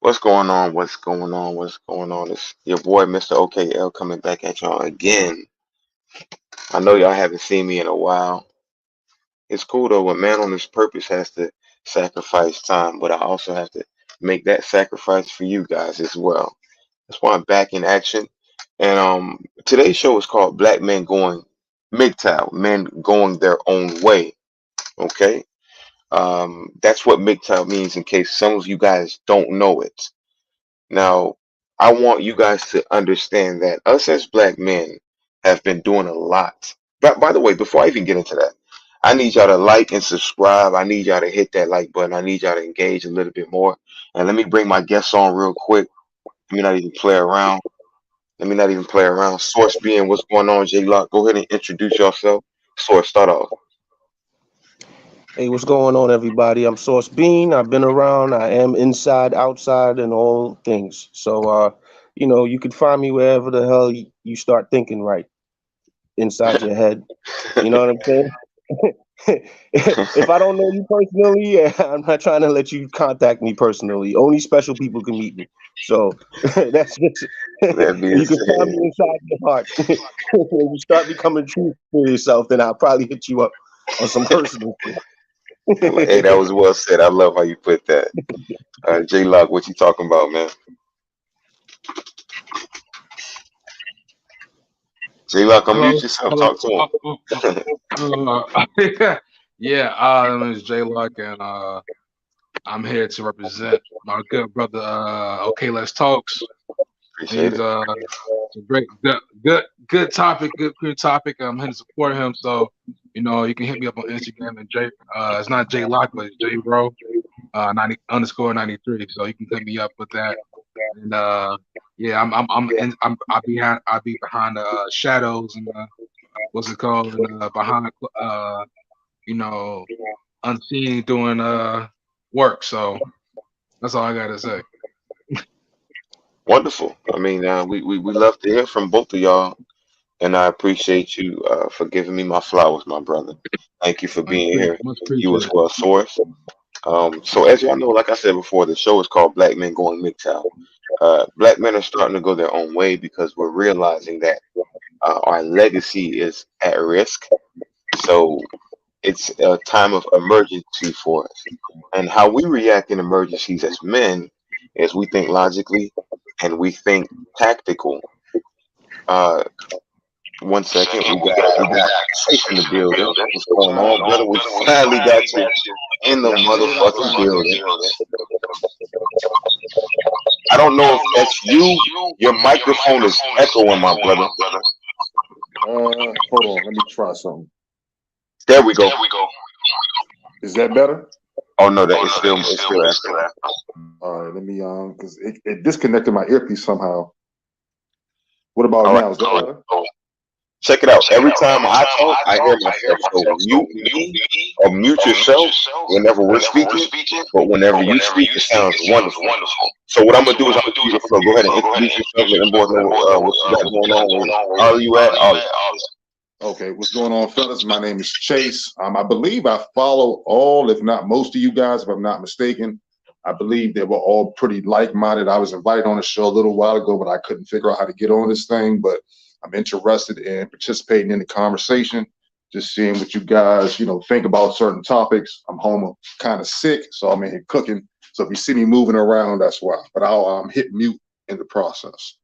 What's going on? What's going on? What's going on? It's your boy, Mr. OKL, coming back at y'all again. I know y'all haven't seen me in a while. It's cool though. A man on his purpose has to sacrifice time, but I also have to make that sacrifice for you guys as well. That's why I'm back in action. And today's show is called Black Men Going MGTOW, Men Going Their Own Way. Okay. That's what MGTOW means in case some of you guys don't know it. Now, I want you guys to understand that us as black men have been doing a lot. But by the way, before I even get into that, I need y'all to like and subscribe. I need y'all to hit that like button. I need y'all to engage a little bit more. And let me bring my guests on real quick. Let me not even play around. Let me not even play around. Source being what's going on, J Lock. Go ahead and introduce yourself. Source, start off. Hey, what's going on, everybody? I'm Sauce Bean. I've been around. I am inside, outside, and all things. You can find me wherever the hell you start thinking right inside your head. You know what I'm saying? If I don't know you personally, yeah, I'm not trying to let you contact me personally. Only special people can meet me. So that's just That being you can find said, me inside your heart. When you start becoming true for yourself, then I'll probably hit you up on some personal hey, that shit. was well said. I love how you put that. J Lock, what you talking about, man? J Lock, unmute Hello, yourself. hello. Talk to him. Yeah, my name is J Luck, and I'm here to represent my good brother. Okay, let's talks. Appreciate He's it. it's a great, good topic, good clear topic. I'm here to support him, so you can hit me up on Instagram and J. It's not J Lock, but it's J Bro, 90_93. So you can hit me up with that, and yeah, I'll be behind the shadows and what's it called, and behind you know, unseen doing work. So that's all I gotta say. Wonderful. I mean, we love to hear from both of y'all, and I appreciate you for giving me my flowers, my brother. Thank you for being here. Much You as appreciated. well, Source. So as y'all know, like I said before, the show is called Black Men Going MGTOW. Black men are starting to go their own way because we're realizing that our legacy is at risk. So it's a time of emergency for us. And how we react in emergencies as men is we think logically and we think tactical. Uh, one second, we got Chase in the building. What's going on, brother? We finally got you in the Yeah, I'm headed motherfucking outside. building. I don't know if that's you. Your microphone is echoing, my brother. Hold on. Let me try something. There we go. Is that better? Oh no, that it's still echoing. All right. Let me because it disconnected my earpiece somehow. What about All right, now? Is that so better? check it out. Every time I talk, I hear myself. So mute me or mute yourself whenever we're speaking. But whenever you speak, it sounds wonderful. So what I'm gonna do is I'm gonna give you the floor. Go ahead and introduce yourself. Let them boys know what you got going on. Where are you at? Okay. What's going on, fellas? My name is Chase. I believe I follow all, if not most of you guys, if I'm not mistaken. I believe they were all pretty like-minded. I was invited on a show a little while ago, but I couldn't figure out how to get on this thing. But I'm interested in participating in the conversation, just seeing what you guys, think about certain topics. I'm home kind of sick, so I'm in here cooking. So if you see me moving around, that's why. But I'll hit mute in the process.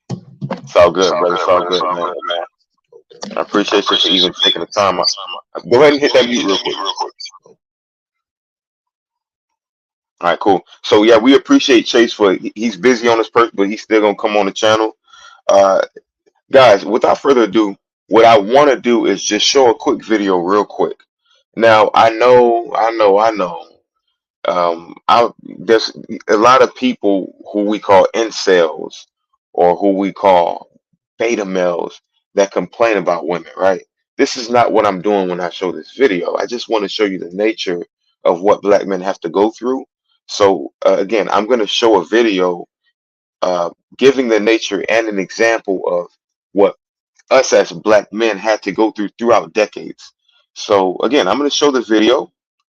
It's all good, brother. It's all good, man. I appreciate you for even taking the time. Go ahead and hit that mute real quick. All right, cool. So yeah, we appreciate Chase for he's busy on his person, but he's still gonna come on the channel. Uh, Guys, without further ado, what I want to do is just show a quick video real quick. Now, I know. There's a lot of people who we call incels or who we call beta males that complain about women, right? This is not what I'm doing when I show this video. I just want to show you the nature of what black men have to go through. So again, I'm going to show a video uh, giving the nature and an example of what us as black men had to go through throughout decades. So again, I'm going to show the video.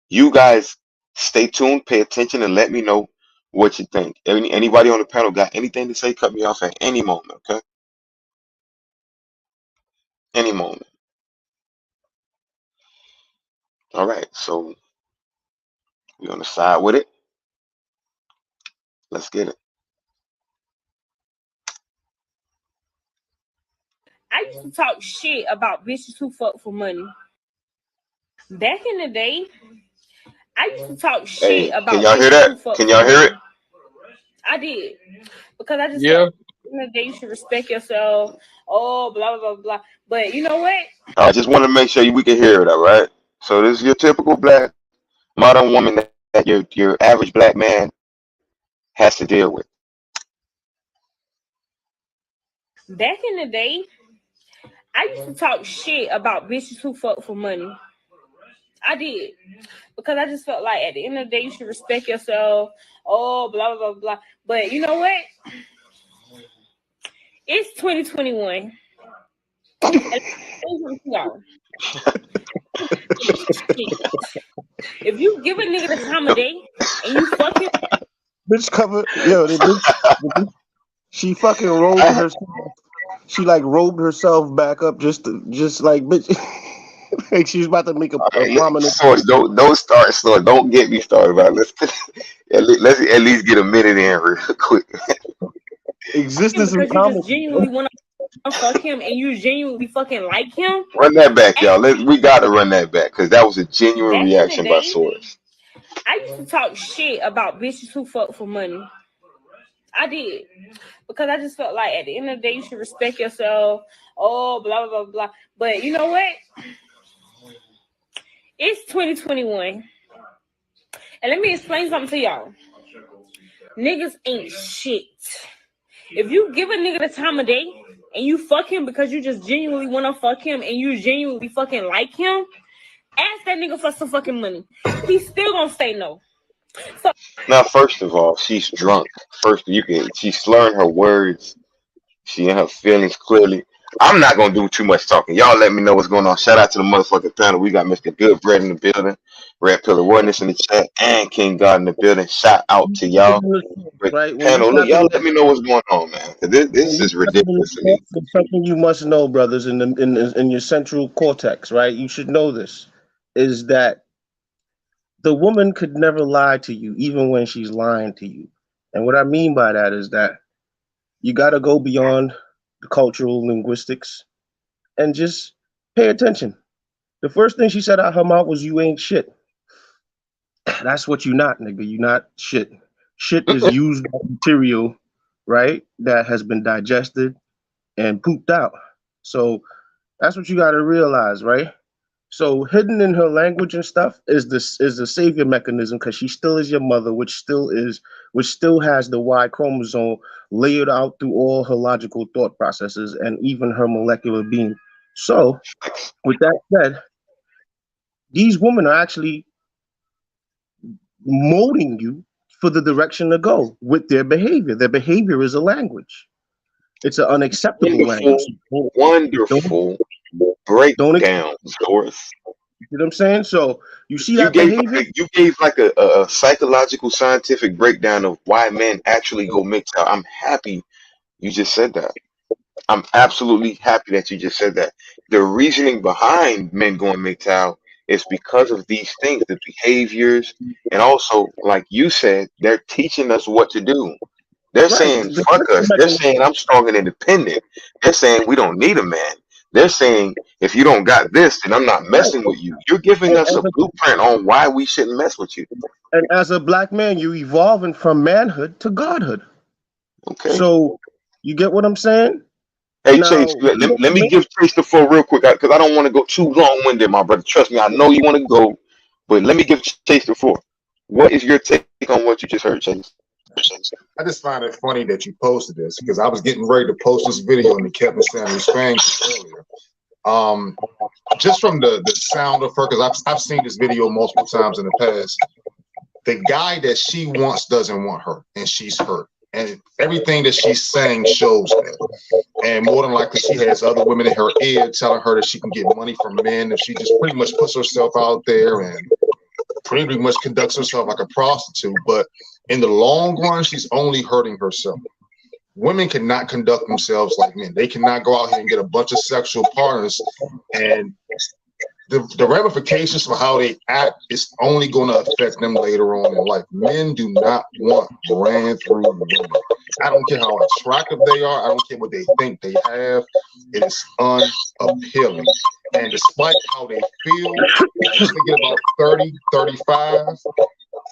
You guys stay tuned, pay attention, and let me know what you think. Anybody on the panel got anything to say? Cut me off at any moment, okay? Any moment. All right, so we're on the side with it. Let's get it. I used to talk shit about bitches who fuck for money. Back in the day, I used to talk shit Hey, can about y'all hear bitches who that? fuck Can for y'all hear money. it? I did. Because I just Yeah. felt in the day you should respect yourself. Oh, blah, blah, blah, blah. But you know what? I just want to make sure we can hear it, all right? So this is your typical black modern woman that your average black man has to deal with. Back in the day, I used to talk shit about bitches who fuck for money. I did. Because I just felt like at the end of the day you should respect yourself. Oh, blah, blah, blah, blah. But you know what? It's 2021. If you give a nigga the time of day and you fuck him, Bitch cover, yo, she fucking robed herself. She like robed herself back up just like bitch, like she's about to make a prominent. Source, don't start slow. Don't get me started about it. Let's at least get a minute in real quick. Existence in because you comedy. just genuinely want to fuck him and you genuinely fucking like him. Run that back, y'all. We got to run that back because that was a genuine Back in the reaction by day, Source. I used to talk shit about bitches who fuck for money. I did. Because I just felt like at the end of the day you should respect yourself. Oh, blah, blah, blah, blah. But you know what? It's 2021. And let me explain something to y'all. Niggas ain't shit. If you give a nigga the time of day and you fuck him because you just genuinely want to fuck him and you genuinely fucking like him, ask that nigga for some fucking money. He's still gonna say no. So Now, first of all, she's drunk. She's slurring her words. She in her feelings clearly. I'm not gonna do too much talking. Y'all let me know what's going on. Shout out to the motherfucking panel. We got Mr. Goodbread in the building, Red Pillar Witness in the chat, and King God in the building. Shout out to y'all. But Right when panel, you look, tap y'all in, let me know what's going on, man. 'Cause this is ridiculous to me. there's something you must know, brothers, in your central cortex, right? You should know this is that the woman could never lie to you, even when she's lying to you. And what I mean by that is that you got to go beyond the cultural linguistics and just pay attention. The first thing she said out her mouth was, "You ain't shit." That's what you not, nigga. You not shit. Shit is used material, right? That has been digested and pooped out. So that's what you got to realize, right? So hidden in her language and stuff is the savior mechanism because she still is your mother, which still has the Y chromosome layered out through all her logical thought processes and even her molecular being. So with that said, these women are actually molding you for the direction to go with their behavior. Their behavior is a language. It's an unacceptable language. Don't Wonderful don't breakdown, Source. you know what I'm saying? So you see You that gave behavior? like a psychological, scientific breakdown of why men actually go mixed out. I'm happy you just said that. I'm absolutely happy that you just said that. The reasoning behind men going MGTOW is because of these things, the behaviors, and also, like you said, they're teaching us what to do. They're Right. saying, fuck us. They're saying, I'm strong and independent. They're saying, we don't need a man. They're saying, if you don't got this, then I'm not messing with you. You're giving And us a blueprint on why we shouldn't mess with you. as a black man, you're evolving from manhood to godhood. Okay. So you get what I'm saying? Hey, Now, Chase, let me give Chase the floor real quick because I don't want to go too long-winded, my brother. Trust me, I know you want to go, but let me give Chase the floor. What is your take on what you just heard, Chase? I just find it funny that you posted this because I was getting ready to post this video and it kept me saying his fans earlier. Just from the sound of her, because I've seen this video multiple times in the past. The guy that she wants doesn't want her, and she's hurt. And everything that she's saying shows that. And more than likely, she has other women in her ear telling her that she can get money from men if she just pretty much puts herself out there. And pretty much conducts herself like a prostitute, but in the long run, she's only hurting herself. Women cannot conduct themselves like men. They cannot go out here and get a bunch of sexual partners, and the ramifications for how they act is only going to affect them later on in life. Men do not want brand through women. I don't care how attractive they are. I don't care what they think they have. It is unappealing. And despite how they feel, once they get about 30, 35,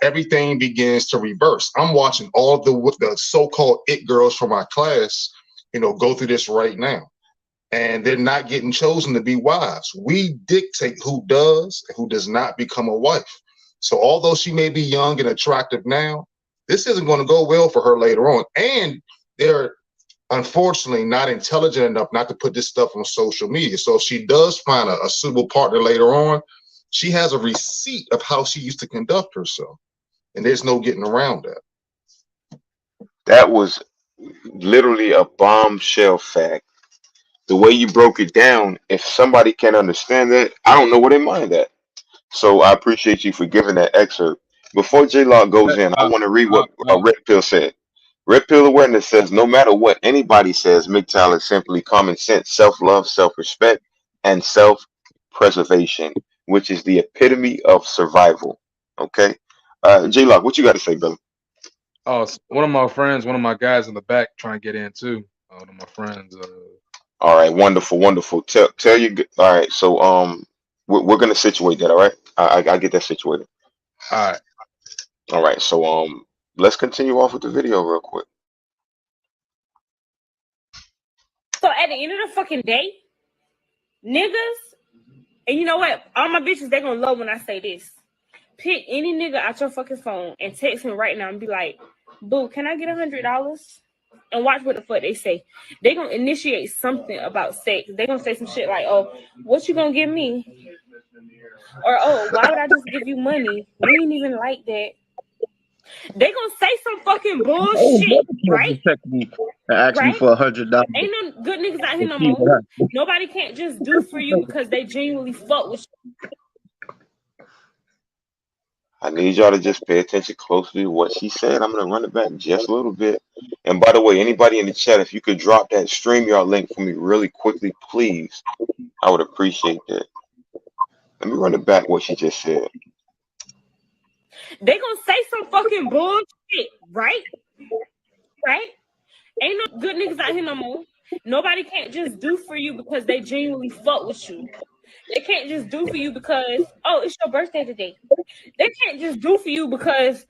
everything begins to reverse. I'm watching all the so-called it girls from my class, go through this right now. And they're not getting chosen to be wives. We dictate who does and who does not become a wife. So although she may be young and attractive now, this isn't going to go well for her later on. And they're unfortunately not intelligent enough not to put this stuff on social media. So if she does find a suitable partner later on, she has a receipt of how she used to conduct herself. And there's no getting around that. That was literally a bombshell fact. The way you broke it down, if somebody can't understand that, I don't know where they mind at. So I appreciate you for giving that excerpt. Before J Lock goes in, I want to read what Red Pill said. Red Pill Awareness says, no matter what anybody says, MGTOW is simply common sense, self-love, self-respect, and self-preservation, which is the epitome of survival. Okay? J Lock, what you got to say, brother? Oh, one of my friends, one of my guys in the back trying to get in too. One of my friends. All right, wonderful, wonderful. Tell you. All right, so we're gonna situate that. All right, I get that situated. All right. All right, so let's continue off with the video real quick. So at the end of the fucking day, niggas, and you know what? All my bitches, they gonna love when I say this. Pick any nigga out your fucking phone and text him right now and be like, boo, can I get $100? And watch what the fuck they say. They gonna initiate something about sex. They gonna say some shit like, oh, what you gonna give me? Or, oh, why would I just give you money? We ain't even like that. They gonna say some fucking bullshit, right? Ask me for $100. Ain't no good niggas out here no more. Nobody can't just do for you because they genuinely fuck with you. I need y'all to just pay attention closely to what she said. I'm gonna run it back just a little bit. And by the way, anybody in the chat, if you could drop that StreamYard link for me really quickly, please, I would appreciate that. Let me run it back what she just said. They gonna say some fucking bullshit, right? Right? Ain't no good niggas out here no more. Nobody can't just do for you because they genuinely fuck with you. They can't just do for you because, oh, it's your birthday today. They can't just do for you because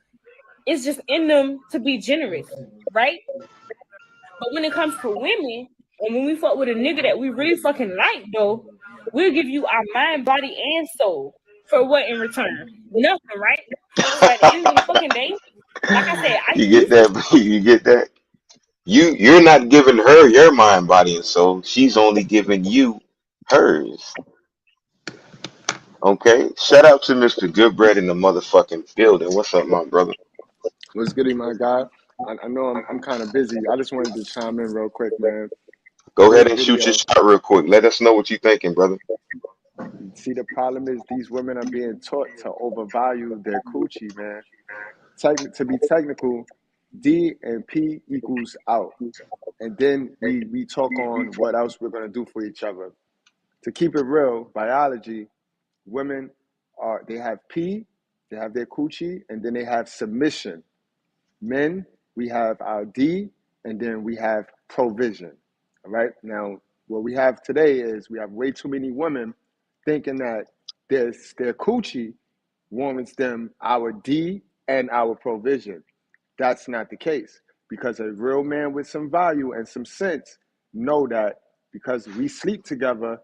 it's just in them to be generous, right? But when it comes to women, and when we fuck with a nigga that we really fucking like, though, we'll give you our mind, body, and soul. For what in return? Nothing, right? So at the end of the fucking day, like I said, You get that? You get that? You're not giving her your mind, body, and soul. She's only giving you hers. Okay? Shout out to Mr. Goodbread in the motherfucking building. What's up, my brother? What's goody, my guy? I know I'm kind of busy. I just wanted to chime in real quick, man. Go ahead and shoot your shot real quick. Let us know what you're thinking, brother. See, the problem is these women are being taught to overvalue their coochie, man. To be technical, D and P equals out. And then we talk on what else we're going to do for each other. To keep it real, biology, women they have P, they have their coochie, and then they have submission. Men, we have our D, and then we have provision. All right. Now, what we have today is we have way too many women thinking that their coochie warrants them our D and our provision. That's not the case, because a real man with some value and some sense know that because we sleep together,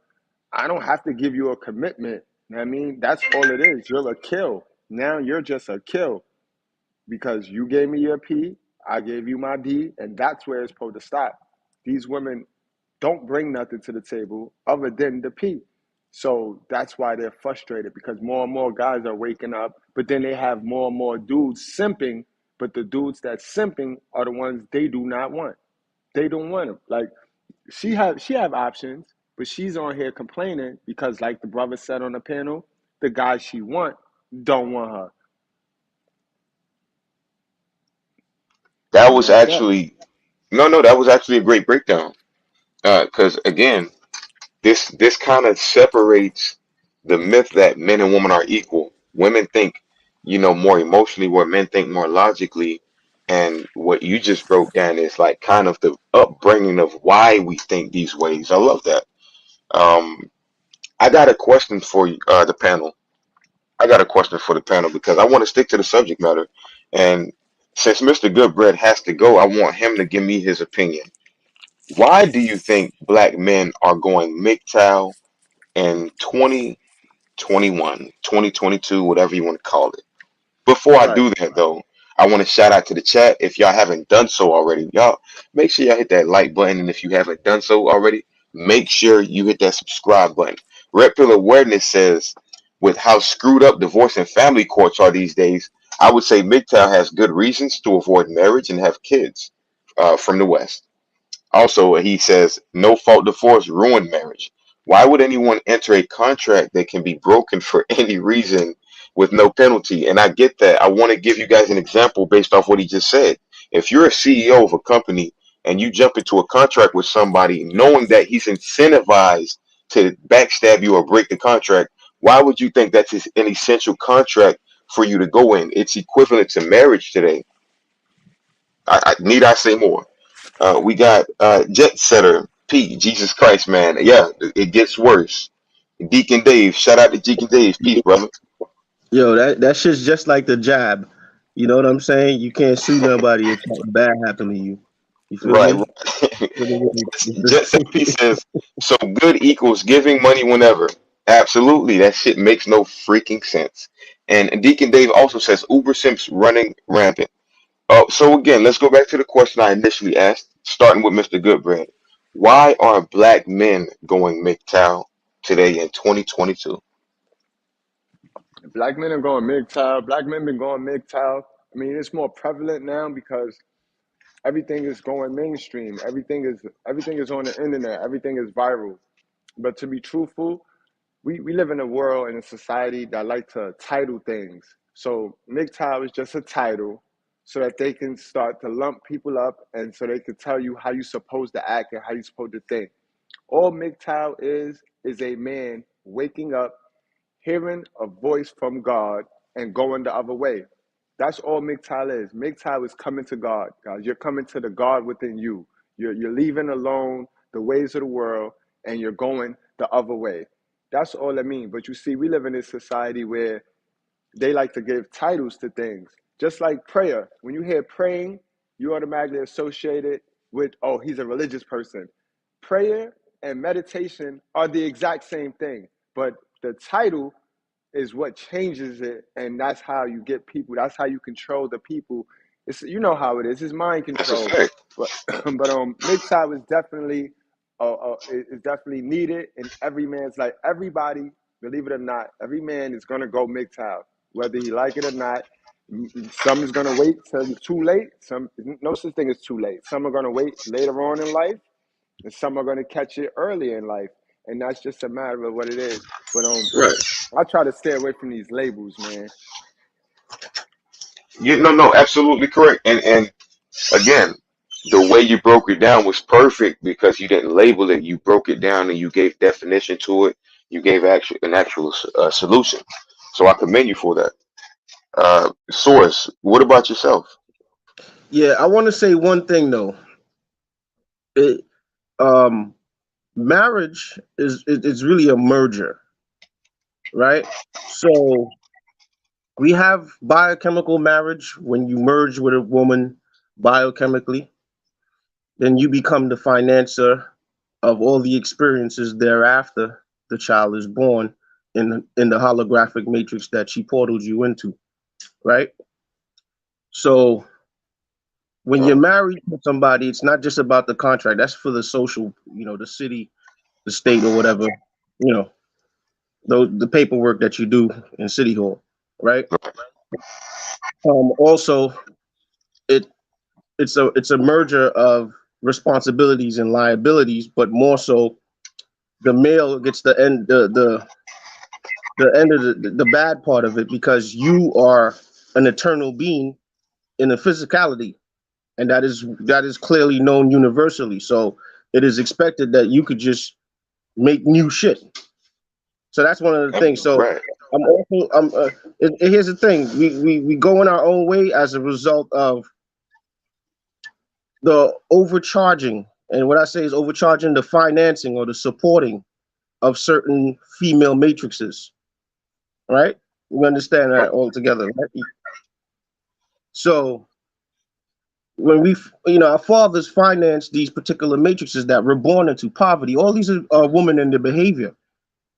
I don't have to give you a commitment. You know what I mean? That's all it is. You're a kill. Now you're just a kill because you gave me your P, I gave you my D, and that's where it's supposed to stop. These women don't bring nothing to the table other than the P. So that's why they're frustrated, because more and more guys are waking up, but then they have more and more dudes simping, but the dudes that simping are the ones they do not want. They don't want them. Like she have options, but she's on here complaining because, like the brother said on the panel, the guy she want don't want her. That And was that's that. actually no, that was actually a great breakdown. Because again, this kind of separates the myth that men and women are equal. Women think, more emotionally, where men think more logically. And what you just broke down is like kind of the upbringing of why we think these ways. I love that. Um, I got a question for you, the panel. I got a question for the panel because I want to stick to the subject matter. And since Mr. Goodbread has to go, I want him to give me his opinion. Why do you think black men are going MGTOW in 2021, 2022, whatever you want to call it? Before I Right. do that, though, I want to shout out to the chat. If y'all haven't done so already, y'all make sure y'all hit that like button. And if you haven't done so already, make sure you hit that subscribe button. Red Pill Awareness says, with how screwed up divorce and family courts are these days, I would say MGTOW has good reasons to avoid marriage and have kids from the West. Also, he says, no fault divorce ruined marriage. Why would anyone enter a contract that can be broken for any reason with no penalty? And I get that. I want to give you guys an example based off what he just said. If you're a CEO of a company and you jump into a contract with somebody knowing that he's incentivized to backstab you or break the contract, why would you think that's an essential contract for you to go in? It's equivalent to marriage today. Need I say more? We got Jet Setter Pete, Jesus Christ, man. Yeah, it gets worse. Deacon Dave, shout out to Deacon Dave. Peace, brother. Yo, that shit's just like the jab. You know what I'm saying? You can't sue nobody if something bad happened to you. You feel Right, me? right. Jet Setter Pete says, so good equals giving money whenever. Absolutely, that shit makes no freaking sense. And Deacon Dave also says Uber simps running rampant. Oh, so again, let's go back to the question I initially asked, starting with Mr. Goodbread. Why are black men going MGTOW today in 2022? Black men are going MGTOW. Black men been going MGTOW. I mean, it's more prevalent now because everything is going mainstream. Everything is on the internet. Everything is viral. But to be truthful, we live in a world and a society that like to title things. So MGTOW is just a title so that they can start to lump people up and so they can tell you how you're supposed to act and how you're supposed to think. All MGTOW is a man waking up, hearing a voice from God, and going the other way. That's all MGTOW is. MGTOW is coming to God, guys. You're coming to the God within you. You're leaving alone the ways of the world and you're going the other way. That's all I mean. But you see, we live in this society where they like to give titles to things. Just like prayer. When you hear praying, you automatically associate it with, oh, he's a religious person. Prayer and meditation are the exact same thing, but the title is what changes it, and that's how you get people. That's how you control the people. It's, you know how it is. It's mind That's a control. fact. But MGTOW is definitely needed in every man's life. Everybody, believe it or not, every man is gonna go MGTOW, whether he like it or not. Some is gonna wait till too late. Some, no such thing as too late. Some are gonna wait later on in life, and some are gonna catch it early in life, and that's just a matter of what it is. But Right. I try to stay away from these labels, man. No, absolutely correct. And again, the way you broke it down was perfect because you didn't label it. You broke it down and you gave definition to it. You gave actual solution. So I commend you for that. Source, what about yourself? Yeah, I want to say one thing though. It, um, marriage is really a merger, right? So we have biochemical marriage when you merge with a woman biochemically, then you become the financier of all the experiences thereafter the child is born in the holographic matrix that she portaled you into, right? So when you're married to somebody, it's not just about the contract. That's for the social, the city, the state, or whatever, you know, the paperwork that you do in city hall, right? Also, it it's a merger of responsibilities and liabilities, but more so, the male gets the the end of the bad part of it, because you are an eternal being in a physicality, and that is clearly known universally. So it is expected that you could just make new shit. So that's one of the things. So Right. I'm also here's the thing: we go in our own way as a result of the overcharging, and what I say is overcharging the financing or the supporting of certain female matrices. Right? We understand that all together, right? So when our fathers financed these particular matrices that were born into poverty, all these are women in their behavior,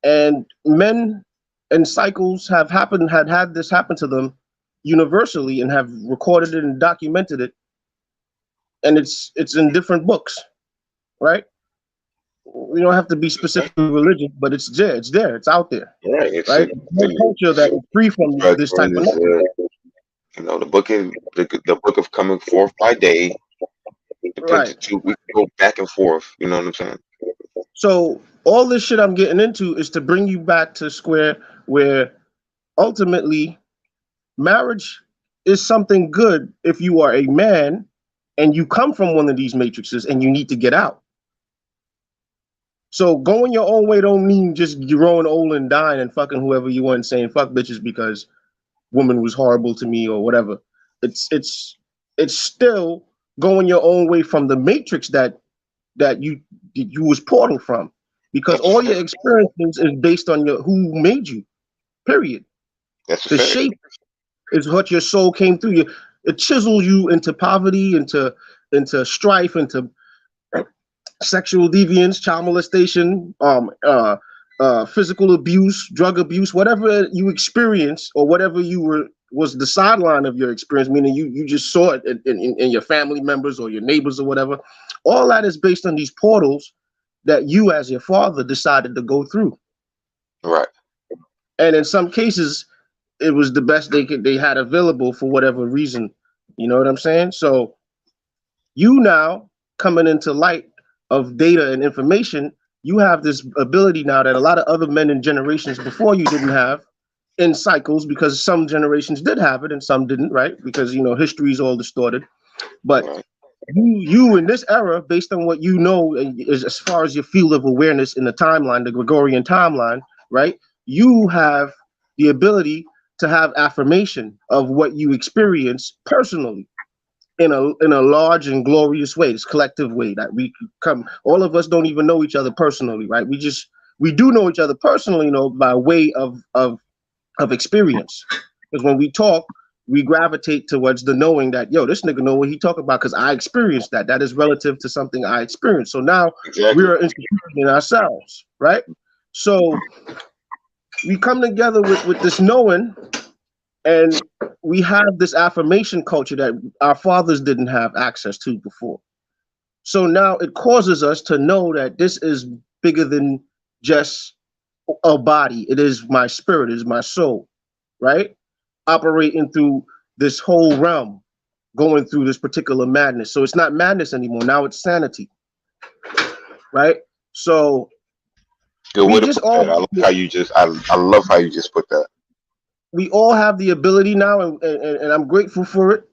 and men and cycles have had this happen to them universally, and have recorded it and documented it, and it's in different books, right? We don't have to be specifically religious, but it's out there, Right. It's right? in, No culture that is free from this type of this, knowledge. the book is the book of coming forth by day. The Right. Pentateuch. We can go back and forth. You know what I'm saying? So all this shit I'm getting into is to bring you back to square, where ultimately marriage is something good if you are a man and you come from one of these matrices and you need to get out. So going your own way don't mean just growing old and dying and fucking whoever you want and saying fuck bitches because woman was horrible to me or whatever. It's still going your own way from the matrix that you was portal from, because That's a all your fact. experiences is based on your who made you. Period. That's a The fact. shape is what your soul came through. It chisels you into poverty, into strife, into sexual deviance, child molestation, physical abuse, drug abuse, whatever you experience or whatever was the sideline of your experience, meaning you just saw it in your family members or your neighbors or whatever. All that is based on these portals that you as your father decided to go through. Right. And in some cases, it was the best they had available for whatever reason. You know what I'm saying? So you now coming into light of data and information, you have this ability now that a lot of other men in generations before you didn't have in cycles, because some generations did have it and some didn't, right? Because history is all distorted. But Right. you in this era, based on what you know, as far as your field of awareness in the timeline, the Gregorian timeline, right? You have the ability to have affirmation of what you experience personally in a large and glorious way, this collective way that we come. All of us don't even know each other personally, right? We do know each other personally, by way of experience. Because when we talk, we gravitate towards the knowing that, yo, this nigga know what he talking about because I experienced that. That is relative to something I experienced. So now we Exactly. are instituting ourselves, right? So we come together with this knowing, and we have this affirmation culture that our fathers didn't have access to before. So now it causes us to know that this is bigger than just a body. It is my spirit, it is my soul, right? Operating through this whole realm, going through this particular madness. So it's not madness anymore. Now it's sanity, right? So Good we way to just put that. I all like how you just. I love how you just put that. we all have the ability now, and I'm grateful for it,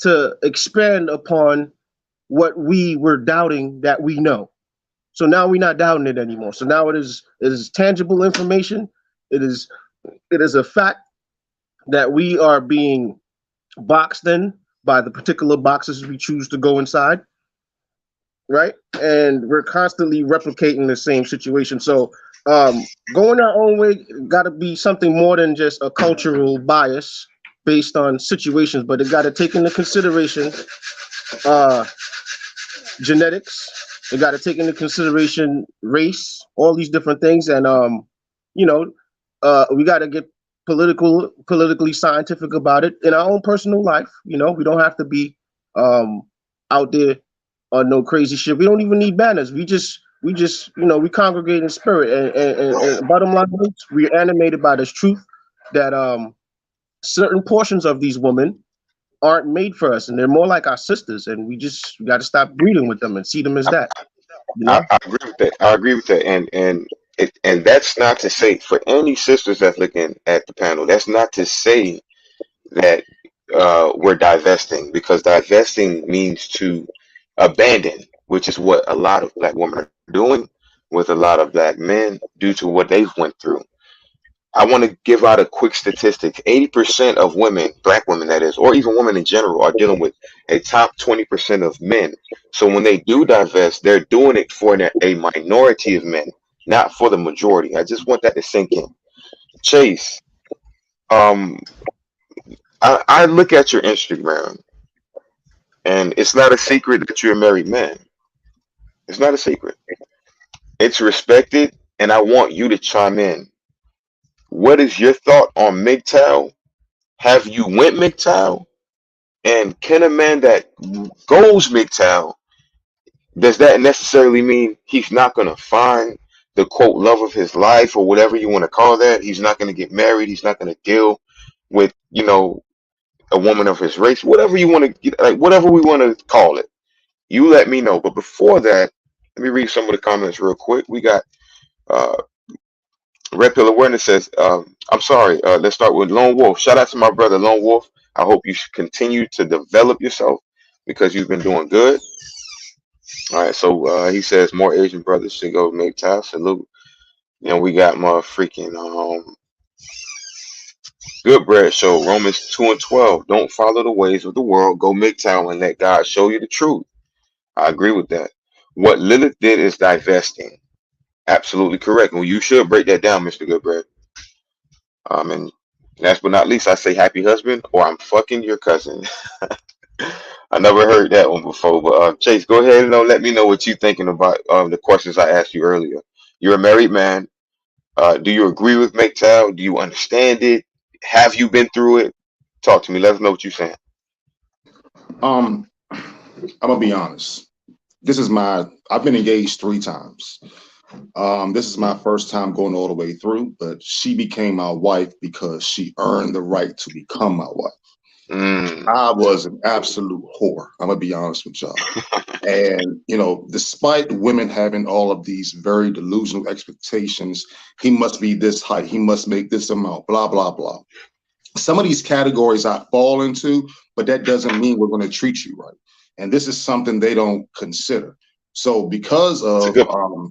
to expand upon what we were doubting that we know. So now we're not doubting it anymore. So now it is tangible information. It is a fact that we are being boxed in by the particular boxes we choose to go inside, right? And we're constantly replicating the same situation. So going our own way got to be something more than just a cultural bias based on situations, but it got to take into consideration uh, genetics. It got to take into consideration race, all these different things, and we got to get politically scientific about it in our own personal life. We don't have to be out there on no crazy shit. We don't even need banners. We congregate in spirit, and bottom line is we're animated by this truth that certain portions of these women aren't made for us, and they're more like our sisters, and we got to stop breeding with them and see them as I, that. I agree with that. I agree with that. And And that's not to say for any sisters that's looking at the panel, that's not to say that we're divesting, because divesting means to abandon, which is what a lot of black women are doing with a lot of black men due to what they've went through. I want to give out a quick statistic. 80% of women, black women that is, or even women in general, are dealing with a top 20% of men. So when they do divest, they're doing it for a minority of men, not for the majority. I just want that to sink in. Chase, um, I look at your Instagram, and it's not a secret that you're a married man. It's not a secret. It's respected, and I want you to chime in. What is your thought on MGTOW? Have you went MGTOW? And can a man that goes MGTOW, does that necessarily mean he's not going to find the quote love of his life, or whatever you want to call that? He's not going to get married. He's not going to deal with, a woman of his race, whatever you want to, like, whatever we want to call it. You let me know. But before that, let me read some of the comments real quick. We got uh, Red Pill Awareness says, I'm sorry, let's start with Lone Wolf. Shout out to my brother Lone Wolf. I hope you should continue to develop yourself because you've been doing good. All right, so he says more Asian brothers should go make time. Salute. We got my freaking Good Bread Show, Romans 2 and 12. Don't follow the ways of the world. Go make time and let God show you the truth. I agree with that. What Lilith did is divesting. Absolutely correct. Well, you should break that down, Mr. Goodbread. And last but not least, I say happy husband, or I'm fucking your cousin. I never heard that one before. But Chase, go ahead and let me know what you're thinking about the questions I asked you earlier. You're a married man. Do you agree with MGTOW? Do you understand it? Have you been through it? Talk to me. Let us know what you're saying. I'm gonna be honest. I've been engaged 3 times. This is my first time going all the way through, but she became my wife because she earned the right to become my wife. I was an absolute whore. I'm gonna be honest with y'all. And despite women having all of these very delusional expectations, he must be this height, he must make this amount, blah, blah, blah. Some of these categories I fall into, but that doesn't mean we're going to treat you right. And this is something they don't consider. So because of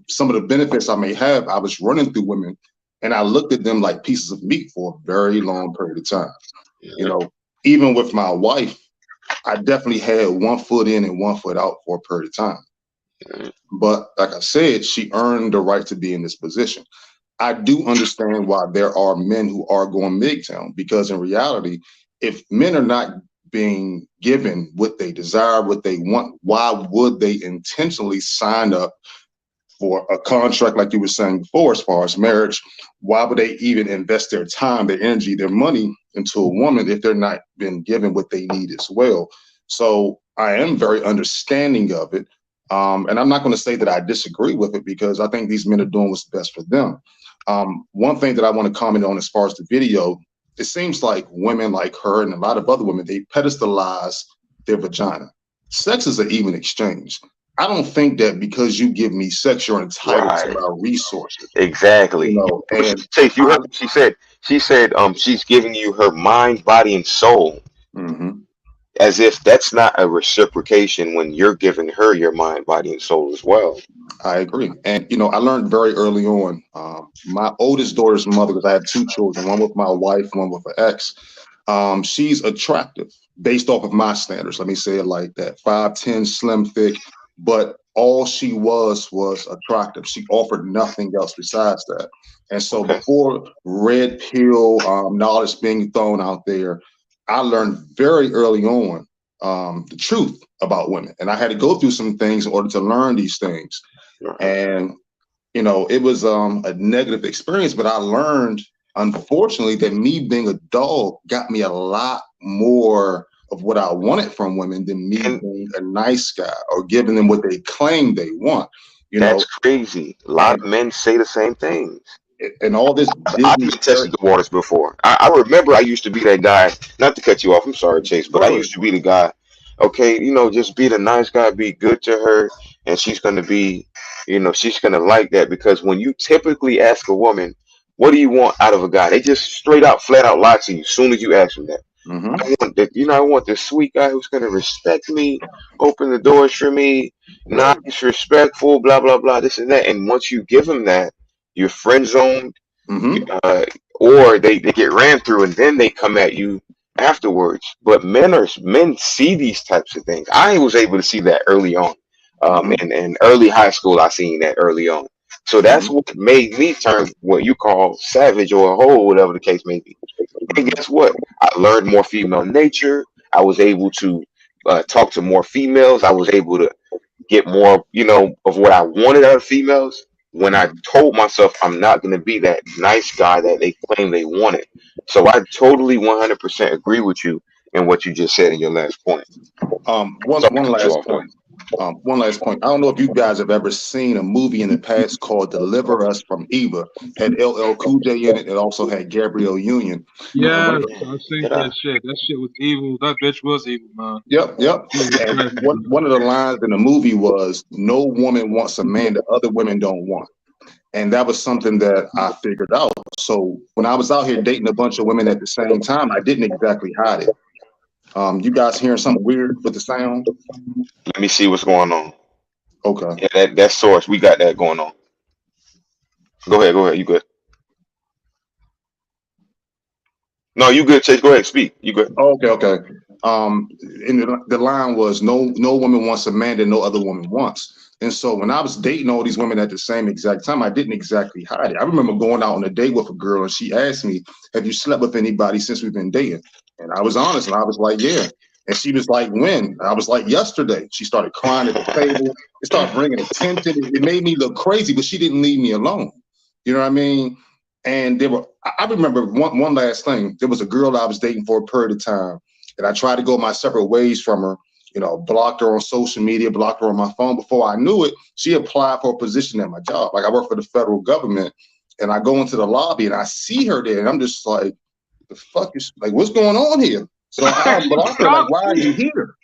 some of the benefits I may have, I was running through women and I looked at them like pieces of meat for a very long period of time. Even with my wife, I definitely had 1 foot in and 1 foot out for a period of time. But like I said, she earned the right to be in this position. I do understand why there are men who are going MGTOW, because in reality, if men are not being given what they desire, what they want, why would they intentionally sign up for a contract like you were saying before, as far as marriage? Why would they even invest their time, their energy, their money into a woman if they're not being given what they need as well? So I am very understanding of it. And I'm not going to say that I disagree with it, because I think these men are doing what's best for them. One thing that I want to comment on as far as the video, it seems like women like her and a lot of other women, they pedestalize their vagina. Sex is an even exchange. I don't think that because you give me sex, you're entitled to my resources. Exactly. And Chase, you heard what she said. She said she's giving you her mind, body, and soul. As if that's not a reciprocation when you're giving her your mind, body, and soul as well. I agree. And, I learned very early on, my oldest daughter's mother, because I have 2 children, one with my wife, one with her ex. She's attractive based off of my standards. Let me say it like that. 5'10", slim, thick, but all she was attractive. She offered nothing else besides that. And so before red pill knowledge being thrown out there, I learned very early on the truth about women. And I had to go through some things in order to learn these things. And, it was a negative experience, but I learned, unfortunately, that me being a dog got me a lot more of what I wanted from women than me being a nice guy or giving them what they claim they want. That's crazy. A lot of men say the same things. And all this I've been tested the waters before. I remember I used to be that guy, not to cut you off, I'm sorry, Chase, but I used to be the guy, okay, just be the nice guy, be good to her, and she's going to be, she's going to like that, because when you typically ask a woman, what do you want out of a guy? They just straight out, flat out lie to you as soon as you ask them that. Mm-hmm. I want that, I want this sweet guy who's going to respect me, open the doors for me, Right. nice, respectful, blah, blah, blah, this and that. And once you give them that, you're friend zoned, Mm-hmm. uh, or they get ran through and then they come at you afterwards. But men see these types of things. I was able to see that early on. Mm-hmm. In early high school, I seen that early on. So that's Mm-hmm. what made me turn what you call savage or a hoe, whatever the case may be. And Mm-hmm. guess what? I learned more female nature. I was able to talk to more females. I was able to get more, of what I wanted out of females when I Mm-hmm. told myself I'm not going to be that nice guy that they claim they wanted. So I totally 100% agree with you in what you just said in your last point. One So one I cut you last off though. point. One last point. I don't know if you guys have ever seen a movie in the past called "Deliver Us from Eva." Had LL Cool J in it. It also had Gabrielle Union. And one Yes, of the I seen Did I? that shit. That shit was evil. That bitch was evil, man. yep, yep. She was And crazy, one of the lines in the movie was, "No woman wants a man that other women don't want." And that was something that I figured out. So when I was out here dating a bunch of women at the same time, I didn't exactly hide it. You guys hearing something weird with the sound? Let me see what's going on. Okay. Yeah, that source, we got that going on. Go ahead, go ahead. You good? No, you good, Chase. Go ahead, speak. You good? Okay, okay. And the line was, no woman wants a man that no other woman wants. And so when I was dating all these women at the same exact time, I didn't exactly hide it. I remember going out on a date with a girl and she asked me, "Have you slept with anybody since we've been dating?" And I was honest and I was like, "Yeah." And she was like, "When?" I was like, "Yesterday." She started crying at the table. It started bringing attention. It made me look crazy, but she didn't leave me alone. You know what I mean? And there were, I remember one last thing. There was a girl I was dating for a period of time, and I tried to go my separate ways from her. Blocked her on social media, blocked her on my phone. Before I knew it, she applied for a position at my job. Like, I work for the federal government, and I go into the lobby and I see her there, and I'm just like, the fuck is, like, what's going on here? So I man. unblocked her, like, why are you here?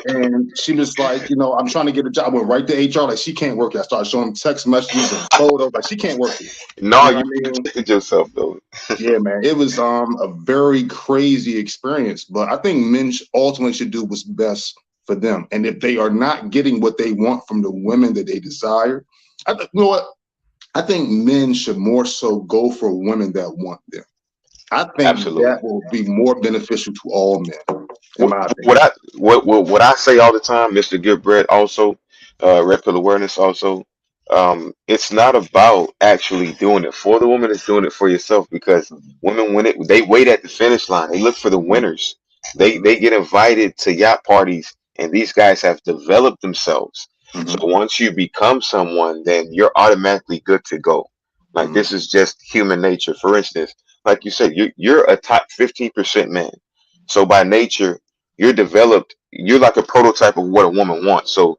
And she was like, I'm trying to get a job. I went right to HR, like, she can't work here. I started showing text messages and photos, like, she can't work here. No, You know what you I mean? protected yourself though. Yeah, man, it was a very crazy experience, but I think men ultimately should do what's best for them. And if they are not getting what they want from the women that they desire, you know what? I think men should more so go for women that want them. I think Absolutely. that will be more beneficial to all men, in What my what opinion. I what I say all the time, Mr. Goodbread, also, Red Pill Awareness, also, it's not about actually doing it for the woman; it's doing it for yourself. Because women, when they wait at the finish line, they look for the winners. They Mm-hmm. get invited to yacht parties, and these guys have developed themselves. So Mm-hmm. once you become someone, then you're automatically good to go. Like, Mm-hmm. this is just human nature. For instance, like you said, you're a top 15% man. So by nature, you're developed, you're like a prototype of what a woman wants. So,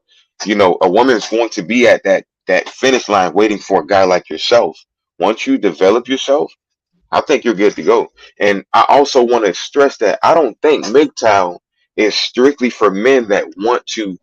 a woman is going to be at that finish line waiting for a guy like yourself. Once you develop yourself, I think you're good to go. And I also want to stress that I don't think MGTOW is strictly for men that want to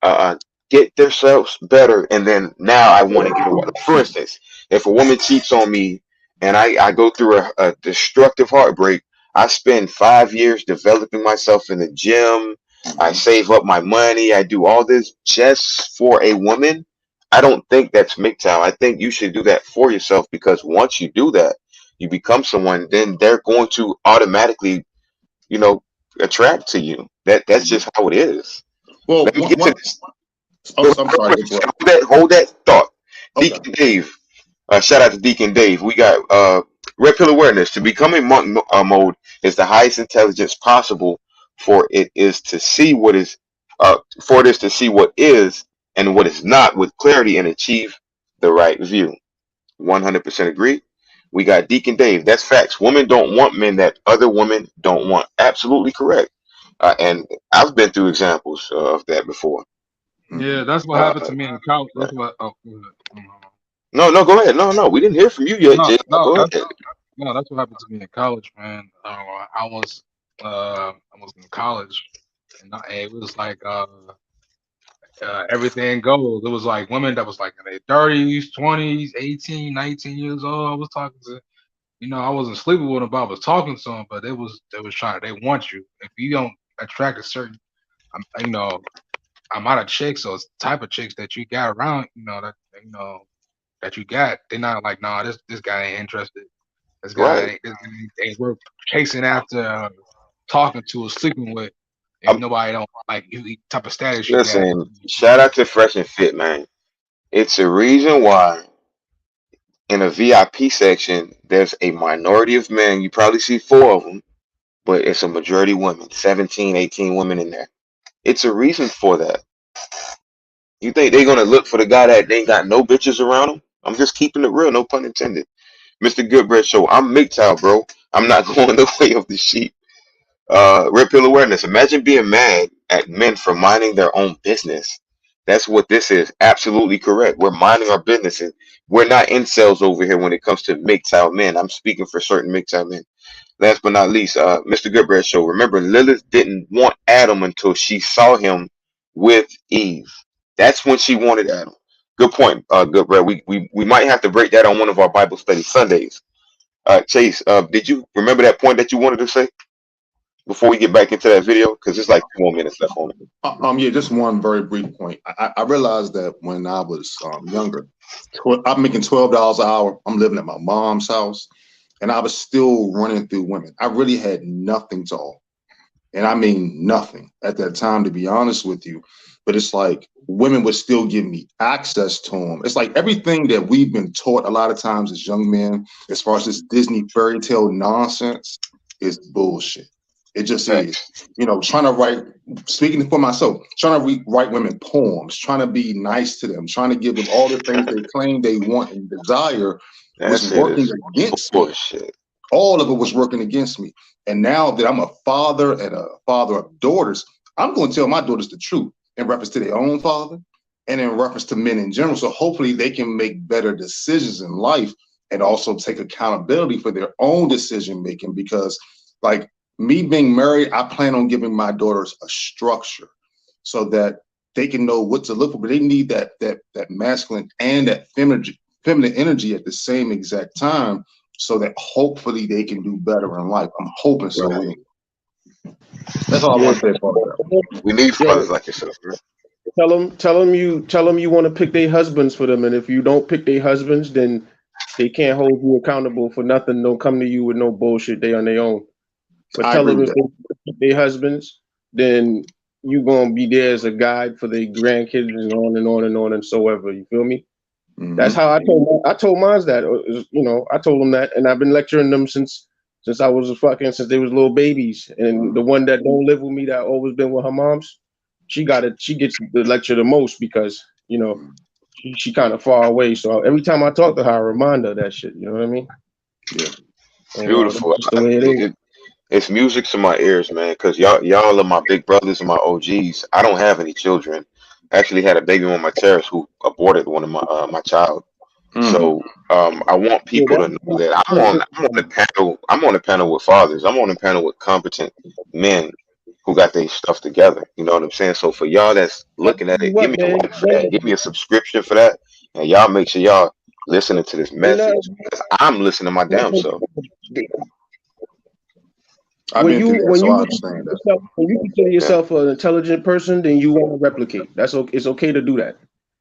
uh, get themselves better, and then now I want to get away. For instance, if a woman cheats on me and I go through a destructive heartbreak, I spend 5 years developing myself in the gym. I Mm-hmm. save up my money. I do all this just for a woman. I don't think that's MGTOW. I think you should do that for yourself, because once you do that, you become someone, then they're going to automatically, you know, attract to you. That's Mm-hmm. just how it is. Well, Let me get to this. oh, Go I'm real sorry to quick. interrupt. Hold that thought. Okay. Deacon Dave. Shout out to Deacon Dave. We got Red Pill Awareness. To become in monk mode is the highest intelligence possible, for it is to see what is for it is to see what is and what is not with clarity and achieve the right view. 100% agree. We got Deacon Dave. That's facts. Women don't want men that other women don't want. Absolutely correct. And I've been through examples of that before. Yeah, Mm-hmm. that's what happened Uh, to me in college. That's what. Oh, go ahead. No, no, go ahead. No, no, we didn't hear from you yet, No, Jay. no, Go that's ahead. no, that's what happened to me in college, man. I was in college, and it was like everything goes. It was like women that was like in their 30s, 20s, 18, 19 years old. I was talking to, I wasn't sleeping with them, but I was talking to them. But they was trying. They want you. If you don't attract a certain, you know, amount of chicks or type of chicks that you got around, that you got, they're not like, nah, this guy ain't interested. Right. This guy ain't worth chasing after, talking to, or sleeping with. If I'm nobody don't like you, type of status you got. listen. Shout out to Fresh and Fit, man. It's a reason why in a VIP section there's a minority of men. You probably see four of them, but it's a majority women. 17, 18 women in there. It's a reason for that. You think they're gonna look for the guy that ain't got no bitches around him? I'm just keeping it real, no pun intended. Mr. Goodbread Show. I'm MGTOW, bro. I'm not going the way of the sheep. Red pill awareness. Imagine being mad at men for minding their own business. That's what this is. Absolutely correct. We're minding our business. And we're not incels over here when it comes to MGTOW men. I'm speaking for certain MGTOW men. Last but not least, Mr. Goodbread Show. Remember, Lilith didn't want Adam until she saw him with Eve. That's when she wanted Adam. Good point, Goodbread. We might have to break that on one of our Bible study Sundays. Chase, did you remember that point that you wanted to say before we get back into that video? Because it's like 2 more minutes left on it. Yeah, just one very brief point. I realized that when I was younger, I'm making $12 an hour. I'm living at my mom's house, and I was still running through women. I really had nothing to offer, and I mean nothing at that time, to be honest with you. But it's like women would still give me access to them. It's like everything that we've been taught a lot of times as young men, as far as this Disney fairy tale nonsense, is bullshit. It just is. Trying to write, speaking for myself, trying to write women poems, trying to be nice to them, trying to give them all the things they claim they want and desire was That shit working is against me. bullshit. All of it was working against me. And now that I'm a father and a father of daughters, I'm going to tell my daughters the truth in reference to their own father and in reference to men in general. So hopefully they can make better decisions in life and also take accountability for their own decision making. Because like me being married, I plan on giving my daughters a structure so that they can know what to look for. But they need that masculine and that feminine energy at the same exact time, so that hopefully they can do better in life. I'm hoping so. Right. That's all I Yeah, want to say about that. We need yo, fathers like yourself, bro. tell them you want to pick their husbands for them, and if you don't pick their husbands, then they can't hold you accountable for nothing. Don't come to you with no bullshit. They on their own. But I tell agree them with if they that. pick their husbands, then you gonna be there as a guide for their grandkids and on and on and on and so ever. You feel me? That's Mm-hmm. how I told mines that. I told them that, and I've been lecturing them since I was since they was little babies. And the one that don't live with me, that always been with her mom's, she gets the lecture the most because she kind of far away. So every time I talk to her, I remind her of that shit. You know what I mean? Yeah. It's And that's beautiful. just the way it is. It's music to my ears, man. Because y'all are my big brothers and my OGs. I don't have any children. I actually had a baby on my terrace who aborted one of my child. Mm. So I want Yeah, people to know that I'm on the panel. I'm on the panel with fathers. I'm on the panel with competent men who got their stuff together. You know what I'm saying? So for y'all that's looking at it, give what me a man? like for that. Give me a subscription for that, and y'all make sure y'all listening to this Ain't message because I'm listening my damn self. I've been through that, When so you I understand that. consider Yeah. yourself an intelligent person, then you want to replicate. That's okay. It's okay to do that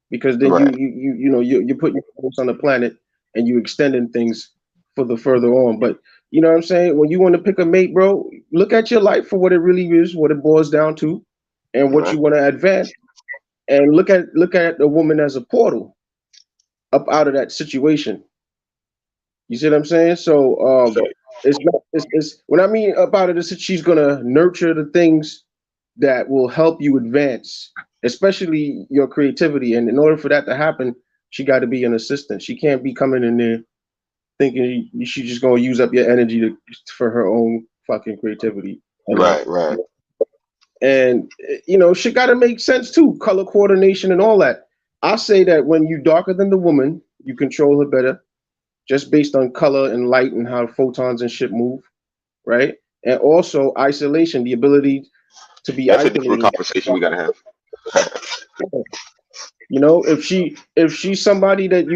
because then Right. you're putting your focus on the planet and you extending things for the further on. But you know what I'm saying? When you want to pick a mate, bro, look at your life for what it really is, what it boils down to, and what Right. you want to advance. And look at the woman as a portal up out of that situation. You see what I'm saying? So it's not it's when I mean about it, is that she's gonna nurture the things that will help you advance, especially your creativity. And in order for that to happen, she got to be an assistant. She can't be coming in there thinking she's just gonna use up your energy for her own fucking creativity. Right. Right. And shit got to make sense too. Color coordination and all that. I say that when you darker than the woman, you control her better just based on color and light and how photons and shit move, right? And also isolation, the ability to be That's a different isolated. conversation we gotta have. You know, if she's somebody that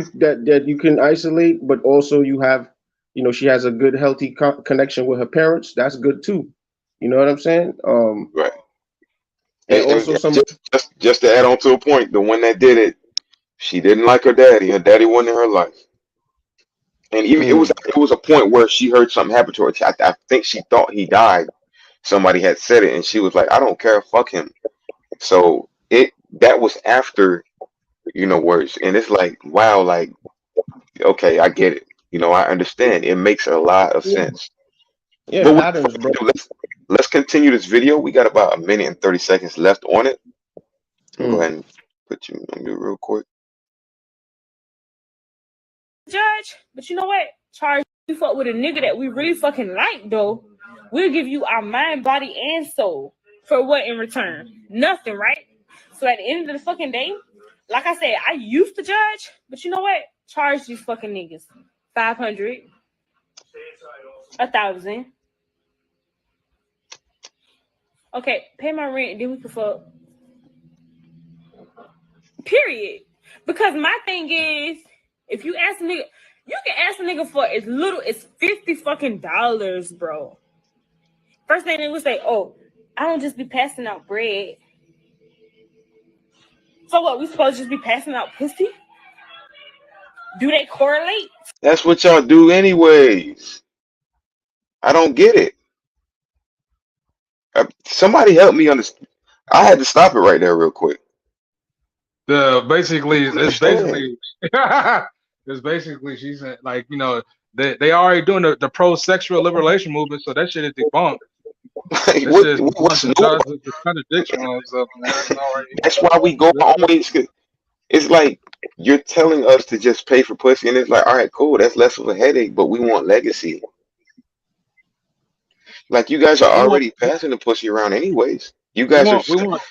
you can isolate, but also you have, you know, she has a good healthy connection with her parents. That's good too. You know what I'm saying? Right. And And also some. just to add on to a point, the one that did it, she didn't like her daddy. Her daddy wasn't in her life. And even Mm, it was a point where she heard something happen to her. I think she thought he died. Somebody had said it, and she was like, "I don't care, fuck him." So that was after, you know, words, and it's like, wow, like, okay, I get it. You know, I understand. It makes a lot of yeah, sense. yeah, But patterns, bro. let's continue this video. We got about a minute and 30 seconds left on it. Let me go Mm. ahead and put you on mute real quick. Judge, but you know what? Charge you fuck with a nigga that we really fucking like though. We'll give you our mind, body, and soul. For what in return? Nothing, right? So at the end of the fucking day, like I said, I used to judge, but you know what? Charge these fucking niggas 500, 1,000. Okay, pay my rent, then we can fuck. Period. Because my thing is, if you ask a nigga, you can ask a nigga for as little as $50 fucking dollars, bro. First thing they would say, "Oh, I don't just be passing out bread." So what? We supposed to just be passing out pussy? Do they correlate? That's what y'all do anyways. I don't get it. Somebody help me understand. I had to stop it right there real quick. Basically, I don't it's understand. basically, it's basically, she's like, you know, they already doing the pro sexual liberation movement, so that shit is debunked. Like, That shit is what's debunked. new? It's contradiction on stuff, man. It's already, That's why we go always. It's like you're telling us to just pay for pussy, and it's like, all right, cool, that's less of a headache, but we want legacy. Like you guys are we want, already passing the pussy around anyways. You we guys are. want, we want.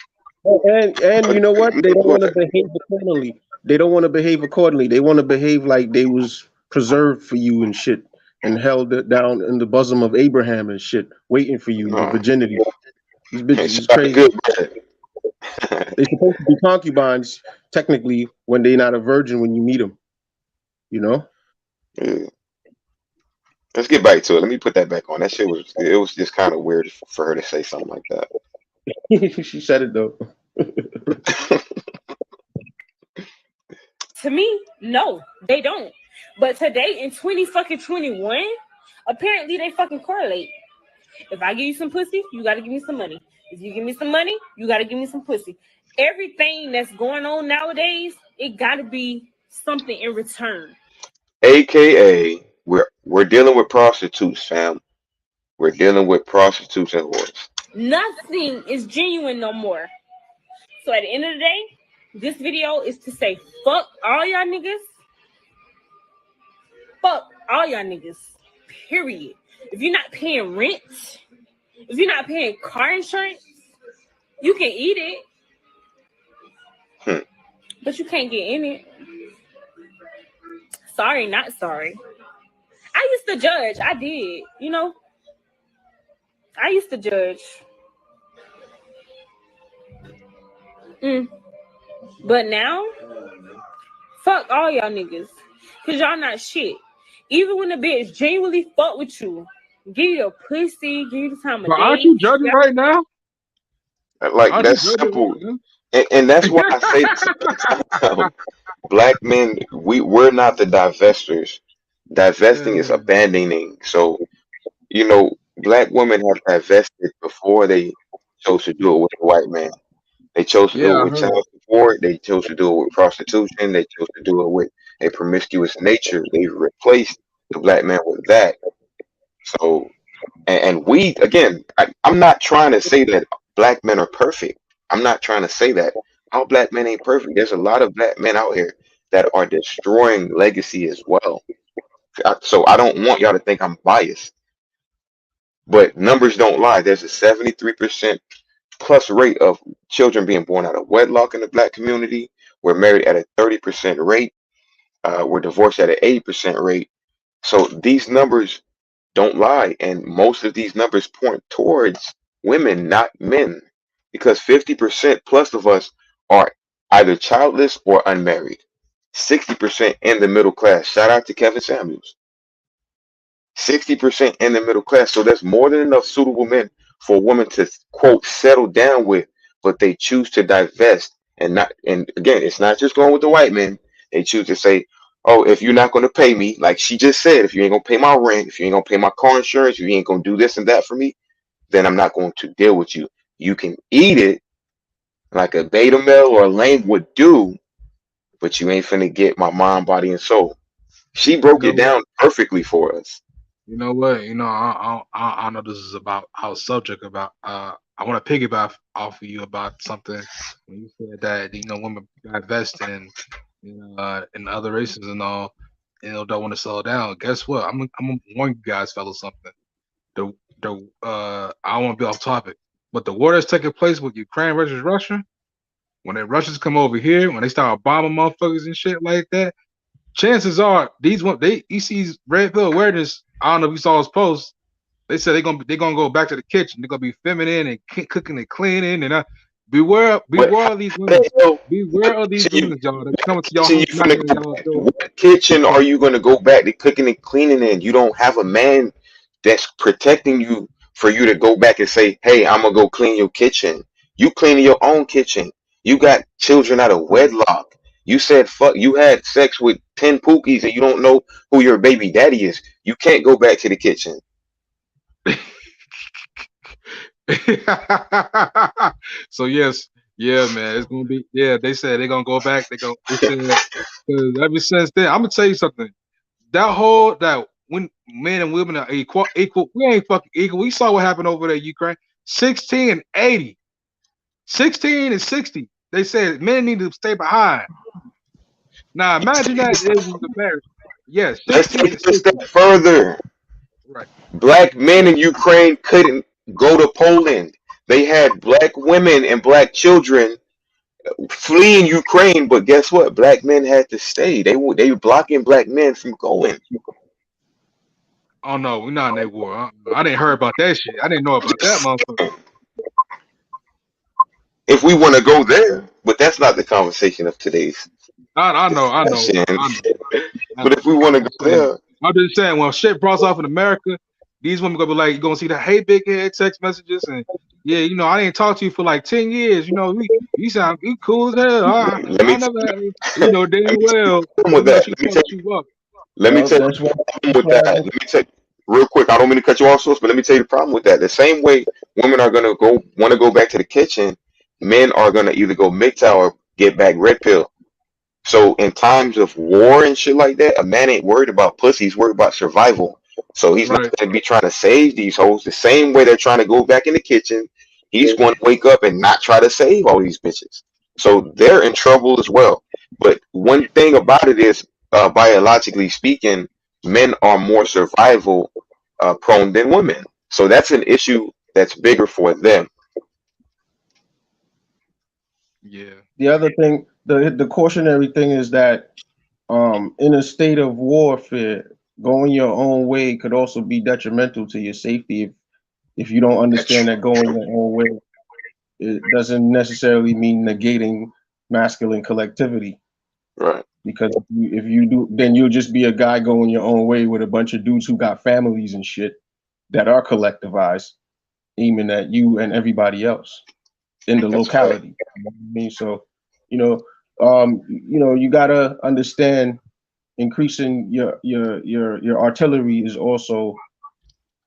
And you know what? They don't Go want to ahead. behave accordingly. They don't want to behave accordingly. They want to behave like they was preserved for you and shit, and held it down in the bosom of Abraham and shit, waiting for you, your No, virginity. These it's bitches is not crazy. good, bread. They supposed to be concubines technically when they're not a virgin when you meet them. You know. Yeah. Let's get back to it. Let me put that back on. That shit was it was just kind of weird for her to say something like that. She said it though. To me, no, they don't. But today in 20 fucking 21, apparently they fucking correlate. If I give you some pussy, you gotta give me some money. If you give me some money, you gotta give me some pussy. Everything that's going on nowadays, it gotta be something in return. AKA, we're dealing with prostitutes, fam. We're dealing with prostitutes and whores. Nothing is genuine no more. So at the end of the day, this video is to say fuck all y'all niggas. Fuck all y'all niggas. Period. If you're not paying rent, if you're not paying car insurance, you can eat it, Hmm. but you can't get in it. Sorry, not sorry. I used to judge. I did. You know, I used to judge. Mm. But now, fuck all y'all niggas. Cause y'all not shit. Even when the bitch genuinely fuck with you, give you the pussy, give you the time But of aren't day. you judging right now? Like Aren't you that's judging right simple, now? and that's why I say this all the time. Black men, we're not the divestors. Divesting is abandoning. So you know, black women have divested before they chose to do it with a white man. They chose to do Yeah, it I with heard. child support. They chose to do it with prostitution. They chose to do it with a promiscuous nature. They replaced the black man with that. So, and we, again, I'm not trying to say that black men are perfect. I'm not trying to say that. All black men ain't perfect. There's a lot of black men out here that are destroying legacy as well. So I don't want y'all to think I'm biased, but numbers don't lie. There's a 73% plus rate of children being born out of wedlock in the black community. We're married at a 30% rate. We're divorced at an 80% rate. So these numbers don't lie. And most of these numbers point towards women, not men. Because 50% plus of us are either childless or unmarried. 60% in the middle class. Shout out to Kevin Samuels. 60% in the middle class. So that's more than enough suitable men for a woman to quote settle down with, but they choose to divest and not. And again, it's not just going with the white men. They choose to say, "Oh, if you're not going to pay me, like she just said, if you ain't going to pay my rent, if you ain't going to pay my car insurance, if you ain't going to do this and that for me, then I'm not going to deal with you. You can eat it like a beta male or a lame would do, but you ain't finna get my mind, body, and soul." She You broke know it what? down perfectly for us. You know what? I know this is about our subject about. I want to piggyback off of you about something when you said that women divest in other races and all, don't want to slow down. Guess what? I'm gonna warn you guys, fellas, something. I don't want to be off topic, but the war that's taking place with Ukraine versus Russia, when the Russians come over here, when they start bombing motherfuckers and shit like that, chances are you see red pill awareness. I don't know if you saw his post. They said they're gonna go back to the kitchen. They're gonna be feminine and cooking and cleaning and But beware how of these the women. hell, Beware what of these kitchen you, women, y'all. That's coming to what your kitchen you house, knocking finna on go y'all back? door. What kitchen are you gonna go back to cooking and cleaning in? You don't have a man that's protecting you for you to go back and say, "Hey, I'm gonna go clean your kitchen." You cleaning your own kitchen. You got children out of wedlock. You said fuck. You had sex with 10 pookies and you don't know who your baby daddy is. You can't go back to the kitchen. So yes, yeah, man, it's gonna be. Yeah, they said they're gonna go back. They said 'cause ever since then, I'm gonna tell you something. That when men and women are equal, we ain't fucking equal. We saw what happened over there in Ukraine. 16 and 80, 16 and 60. They said men need to stay behind. Now imagine that it was the marriage. Yeah, Let's 16 take and it a step 60. further. Right. Black men in Ukraine couldn't go to Poland. They had black women and black children fleeing Ukraine, but guess what? Black men had to stay. They were blocking black men from going. Oh no, we're not in that war. I didn't hear about that shit. I didn't know about that motherfucker. If we want to go there, but that's not the conversation of today's I know, I know, discussion. I know, I But know. if we want to I'm go just saying. there, I'm just saying. When shit brought off in America, these women gonna be like, you gonna see the hey big head text messages and yeah, I didn't talk to you for like 10 years. You sound you cool as hell. let me I tell never had it. let Damn me tell you well. the problem with that. She fucked you up. Let me Well, tell you that's why. the problem That's with why that. Let me tell real quick. I don't mean to cut you off, Source, but let me tell you the problem with that. The same way women are gonna want to go back to the kitchen, men are gonna either go MGTOW or get back red pill. So in times of war and shit like that, a man ain't worried about pussy. He's worried about survival. So he's not Right. going to be trying to save these hoes the same way they're trying to go back in the kitchen. He's going to wake up and not try to save all these bitches. So they're in trouble as well. But one thing about it is, biologically speaking, men are more survival prone than women. So that's an issue that's bigger for them. Yeah. the other thing. The cautionary thing is that in a state of warfare, going your own way could also be detrimental to your safety if you don't That's understand that going your own way it doesn't necessarily mean negating masculine collectivity. right. Because if you do, then you'll just be a guy going your own way with a bunch of dudes who got families and shit that are collectivized, aiming at you and everybody else in the That's a fact. locality. You know what I mean? So, you gotta understand increasing your artillery is also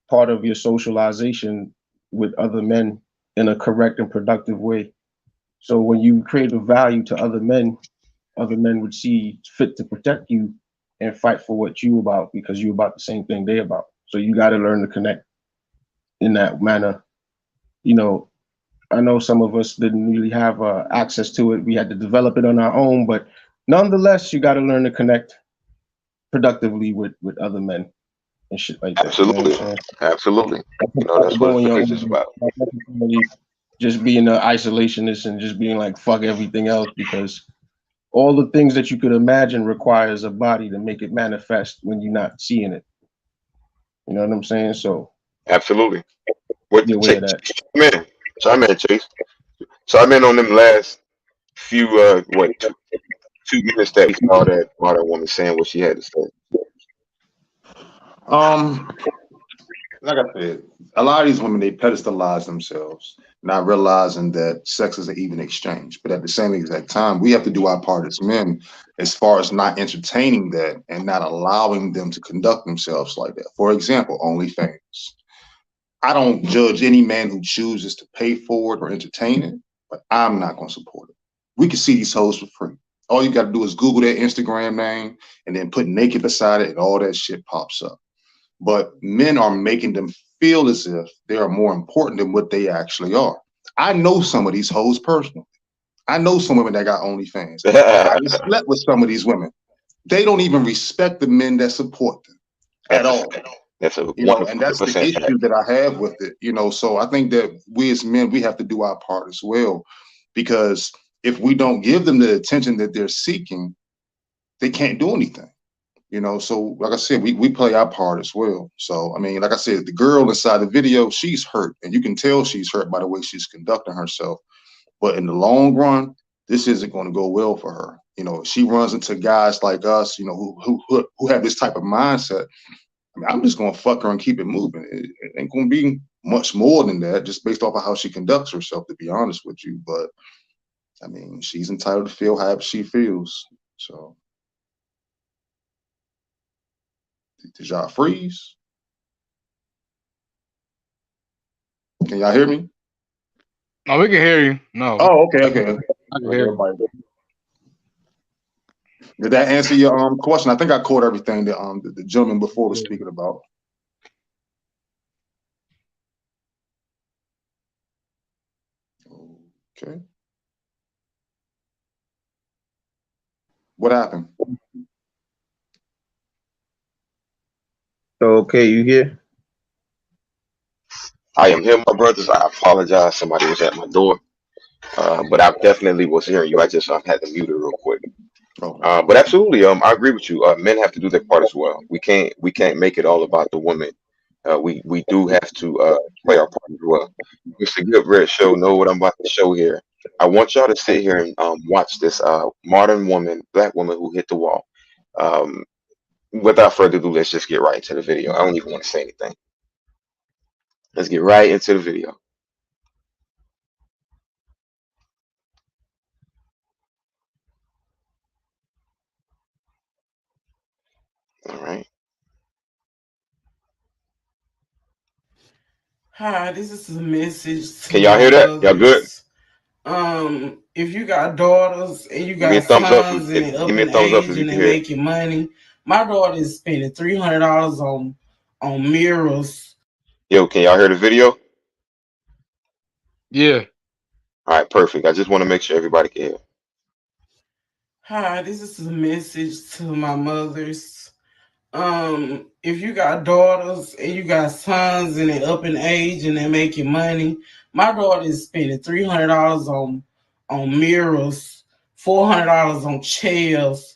part of your socialization with other men in a correct and productive way. So when you create a value to other men would see fit to protect you and fight for what you about because you about the same thing they about. So you got to learn to connect in that manner. You know, I know some of us didn't really have access to it. We had to develop it on our own, but nonetheless, you got to learn to connect productively with other men and shit like that. You know what I'm Absolutely. saying? Absolutely. You know, that's what a Going your village own is way, about. not necessarily just being an isolationist and just being like fuck everything else because all the things that you could imagine requires a body to make it manifest when you're not seeing it. You know what I'm saying? So Absolutely. What be aware of that. Chime in. Chime in, Chase. Chime in on them last few what 2 minutes that we saw that woman saying what she had to say. Um, like I said, a lot of these women they pedestalize themselves, not realizing that sex is an even exchange. But at the same exact time, we have to do our part as men, as far as not entertaining that and not allowing them to conduct themselves like that. For example, OnlyFans. I don't judge any man who chooses to pay for it or entertain it, but I'm not going to support it. We can see these hoes for free. All you got to do is Google their Instagram name and then put naked beside it, and all that shit pops up. But men are making them feel as if they are more important than what they actually are. I know some of these hoes personally. I know some women that got OnlyFans. I just slept with some of these women. They don't even respect the men that support them at That's a all. fact. That's a And that's the 100% issue fact. that I have with it. So I think that we as men, we have to do our part as well, because if we don't give them the attention that they're seeking, they can't do anything. So like I said, we play our part as well. So I mean, like I said, the girl inside the video, she's hurt, and you can tell she's hurt by the way she's conducting herself. But in the long run, this isn't going to go well for her. If she runs into guys like us, who have this type of mindset. I mean, I'm just going to fuck her and keep it moving. It ain't going to be much more than that, just based off of how she conducts herself, to be honest with you. But I mean, she's entitled to feel however she feels. So did y'all freeze? Can y'all hear me? No, we can hear you. No, Oh, okay. I can Like hear you. everybody. Did that answer your question? I think I caught everything that the gentleman before was Yeah. speaking about. Okay. What happened? Okay, you here? I am here, my brothers. I apologize. Somebody was at my door. But I definitely was hearing you. I just had to mute it real quick. Okay. But absolutely, I agree with you. Men have to do their part as well. We can't make it all about the women. We do have to play our part as well. Mr. Good Red Show know what I'm about to show here. I want y'all to sit here and watch this modern woman, black woman who hit the wall. Um, Without further ado, let's just get right into the video. I don't even want to say anything. Let's get right into the video. All right. Hi, this is a message to Can y'all my hear that? Y'all good? mothers. If you got daughters and you Give me a got thumbs up. sons and they Give up me a in thumbs up if age you and can they hear it. making money, my daughter is spending $300 on mirrors. Yo, can y'all hear the video? Yeah. All right, perfect. I just want to make sure everybody can hear. Hi, this is a message to my mothers. If you got daughters and you got sons and they up in age and they making money, my daughter is spending $300 on mirrors, $400 on chairs,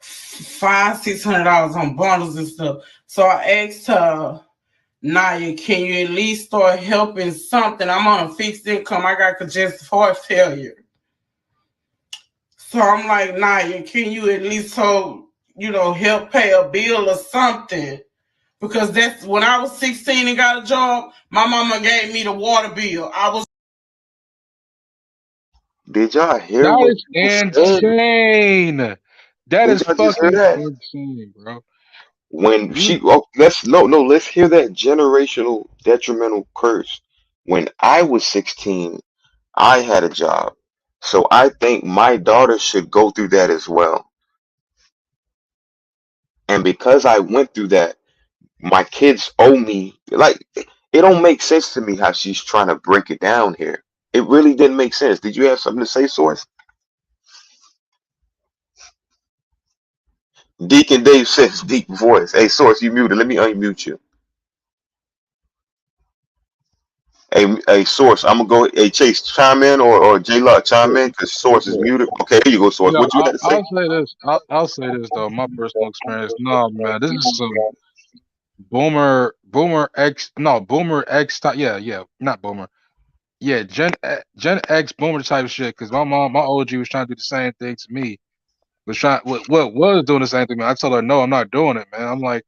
$500-$600 on bundles and stuff. So I asked her, Naya, can you at least start helping something? I'm on a fixed income. I got congestive heart failure. So I'm like, Naya, can you at least help pay a bill or something? Because that's when I was 16 and got a job, my mama gave me the water bill. I was Did y'all hear That what is she said? insane. That Did is y'all just hear fucking that? insane, bro. When You she, let's hear that generational detrimental curse. When I was 16, I had a job. So I think my daughter should go through that as well. And because I went through that, my kids owe me. Like, it don't make sense to me how she's trying to break it down here. It really didn't make sense. Did you have something to say, Source? Deacon Dave says deep voice. Hey, Source, you muted. Let me unmute you. Hey, Source, I'm gonna go. Hey, Chase, chime in, or J Lock, chime in, because Source is muted. Okay, here you go, Source. Yeah, What you had to say? I'll say this. I'll say this though. My personal experience. No, man, this is some boomer X. No, boomer X. Yeah, not boomer. Yeah, Gen X boomer type shit. Because my OG was trying to do the same thing to me. What was doing the same thing to me. I told her no, I'm not doing it, man. I'm like,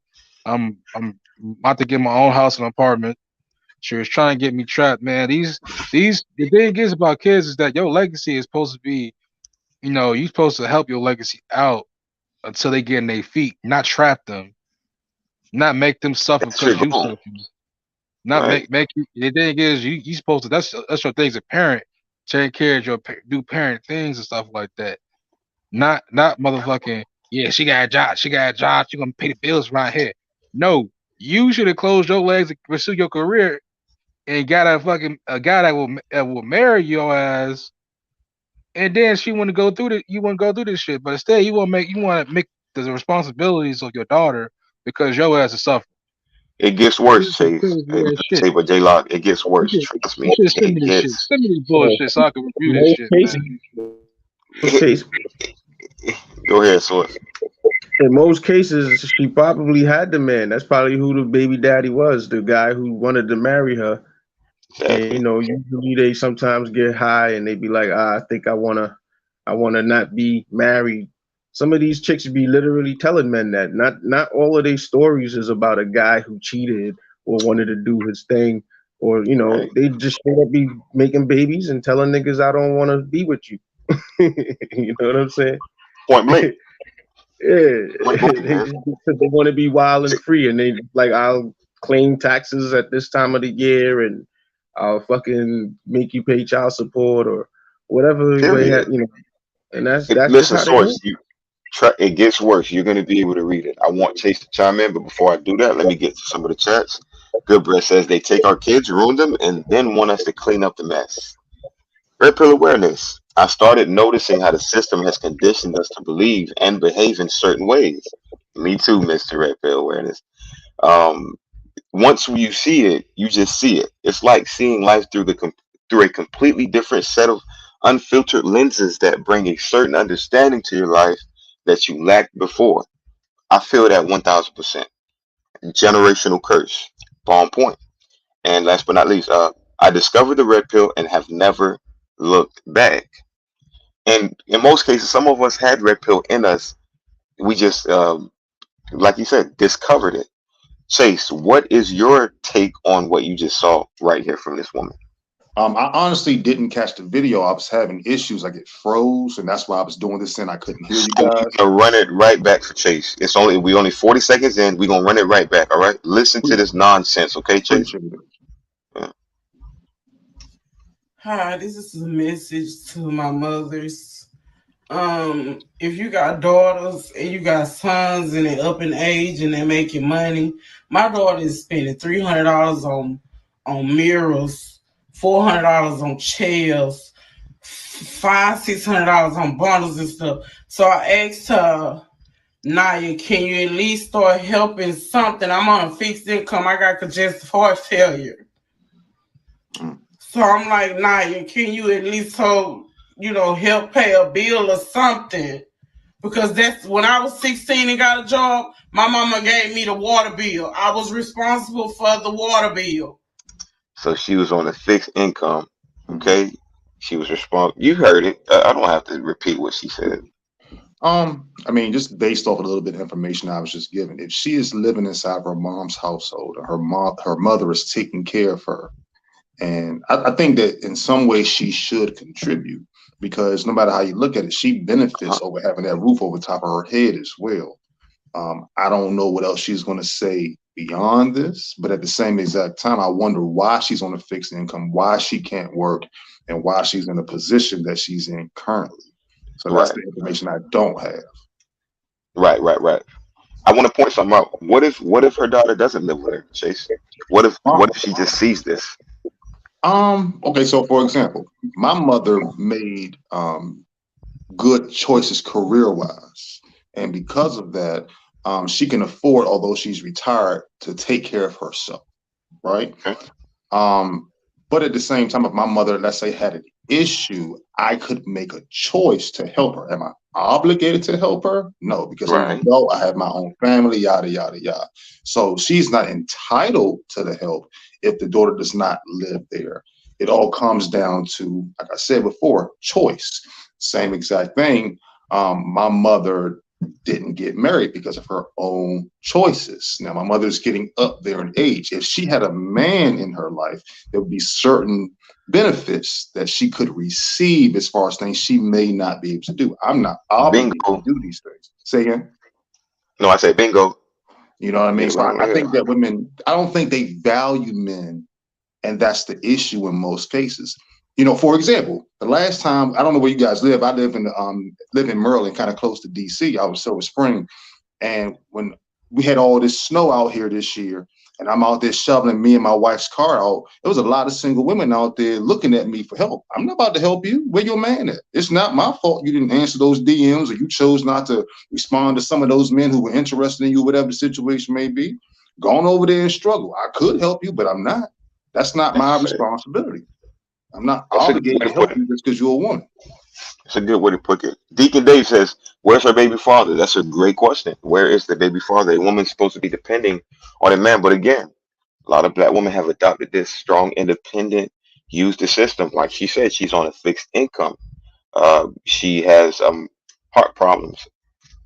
I'm about to get my own house and apartment. She was trying to get me trapped, man. These the thing is about kids is that your legacy is supposed to be, you're supposed to help your legacy out until they get in their feet, not trap them, not make them suffer That's your because you goal, suffer. Not right? make you. The thing is, you supposed to. That's your thing as a parent. Take care of do parent things and stuff like that. Not motherfucking. Yeah, she got a job. She got a job. She gonna pay the bills right here. No, you should have closed your legs and pursue your career and got a guy that will marry your ass. And then she want to go through the. You want to go through this shit, but instead you want to make the responsibilities of your daughter because your ass is suffering. It gets This worse, is some Chase. crazy Hey, ass shit. Say, but J Lock, it gets You worse. should, Trust you me, should send it me this shit. gets. Send me this So bullshit so I can review this most shit, cases, man. most cases, Go ahead, Source. in most cases, she probably had the man. That's probably who the baby daddy was, the guy who wanted to marry her. And Exactly. usually they sometimes get high and they be like, I think I wanna not be married. Some of these chicks be literally telling men that. Not all of their stories is about a guy who cheated or wanted to do his thing. Or, Right. they just straight up be making babies and telling niggas I don't wanna be with you. You know what I'm saying? Point blank. Yeah, Point blank, they man. just because they want to be wild and free, and they like I'll claim taxes at this time of the year, and I'll fucking make you pay child support or whatever they Period. had. And that's just Listen, how they move. Source. It gets worse. You're going to be able to read it. I want Chase to chime in, but before I do that, let me get to some of the chats. Good Bread says they take our kids, ruin them, and then want us to clean up the mess. Red pill awareness. I started noticing how the system has conditioned us to believe and behave in certain ways. Me too, Mr. Red Pill Awareness. Um, Once you see it, you just see it. It's like seeing life through a completely different set of unfiltered lenses that bring a certain understanding to your life that you lacked before. I feel that 1000%. Generational curse. Bomb point. And last but not least, I discovered the red pill and have never looked back. And in most cases, some of us had red pill in us. We just, like you said, discovered it. Chase, what is your take on what you just saw right here from this woman? I honestly didn't catch the video. I was having issues. Like it froze, and that's why I was doing this and I couldn't hear So you we're guys. gonna run it right back for Chase. We only 40 seconds in. We're gonna run it right back. All right. Listen to Pre- this nonsense, okay, Chase? Appreciate it. Yeah. Hi, this is a message to my mothers. If you got daughters and you got sons and they up in age and they making money, my daughter is spending $300 on mirrors, $400 on chairs, $600 on bundles and stuff. So I asked her, Naya, can you at least start helping something? I'm on a fixed income. I got congestive heart failure. Mm. So I'm like, Naya, can you at least help pay a bill or something? Because that's when I was 16 and got a job, my mama gave me the water bill. I was responsible for the water bill. So she was on a fixed income. Mhm. Okay. She was responsible. You heard it. I don't have to repeat what she said. I mean, just based off a little bit of information I was just given, if she is living inside her mom's household, her mother is taking care of her, and I think that in some way she should contribute because no matter how you look at it, she Uh-huh. benefits over having that roof over top of her head as well. I don't know what else she's going to say beyond this, but at the same exact time, I wonder why she's on a fixed income, why she can't work, and why she's in the position that she's in currently. So that's Right. the information I don't have. Right. I want to point something out. What if her daughter doesn't live with her, Chase? What if she just sees this? Okay, so for example, my mother made good choices career wise. And because of that, she can afford, although she's retired, to take care of herself, right? Okay. Um, but at the same time, if my mother, let's say, had an issue, I could make a choice to help her. Am I obligated to help her? No, because I'm an Right. adult, I have my own family, yada, yada, yada. So she's not entitled to the help if the daughter does not live there. it all comes down to, like I said before, choice. Same exact thing. My mother didn't get married because of her own choices. Now, my mother's getting up there in age. If she had a man in her life, there would be certain benefits that she could receive as far as things she may not be able to do. I'm not obligated to Bingo. do these things. Say again? No, I say bingo. You know what I mean? Yeah, So go I ahead. think that women, I don't think they value men, and that's the issue in most cases. You know, for example, the last time, I don't know where you guys live. I live in Maryland, kind of close to DC. I was Silver Spring. And when we had all this snow out here this year, and I'm out there shoveling me and my wife's car out, there was a lot of single women out there looking at me for help. I'm not about to help you. Where your man at? It's not my fault you didn't answer those DMs, or you chose not to respond to some of those men who were interested in you, whatever the situation may be. Go on over there and struggle. I could help you, but I'm not. That's not my That's responsibility. I'm not that's a good obligated way to to put help it. you just because you're a woman. It's a good way to put it. Deacon Dave says, "Where's her baby father?" That's a great question. Where is the baby father? A woman's supposed to be depending on a man, but again, a lot of black women have adopted this strong, independent, use the system. Like she said, she's on a fixed income. She has heart problems.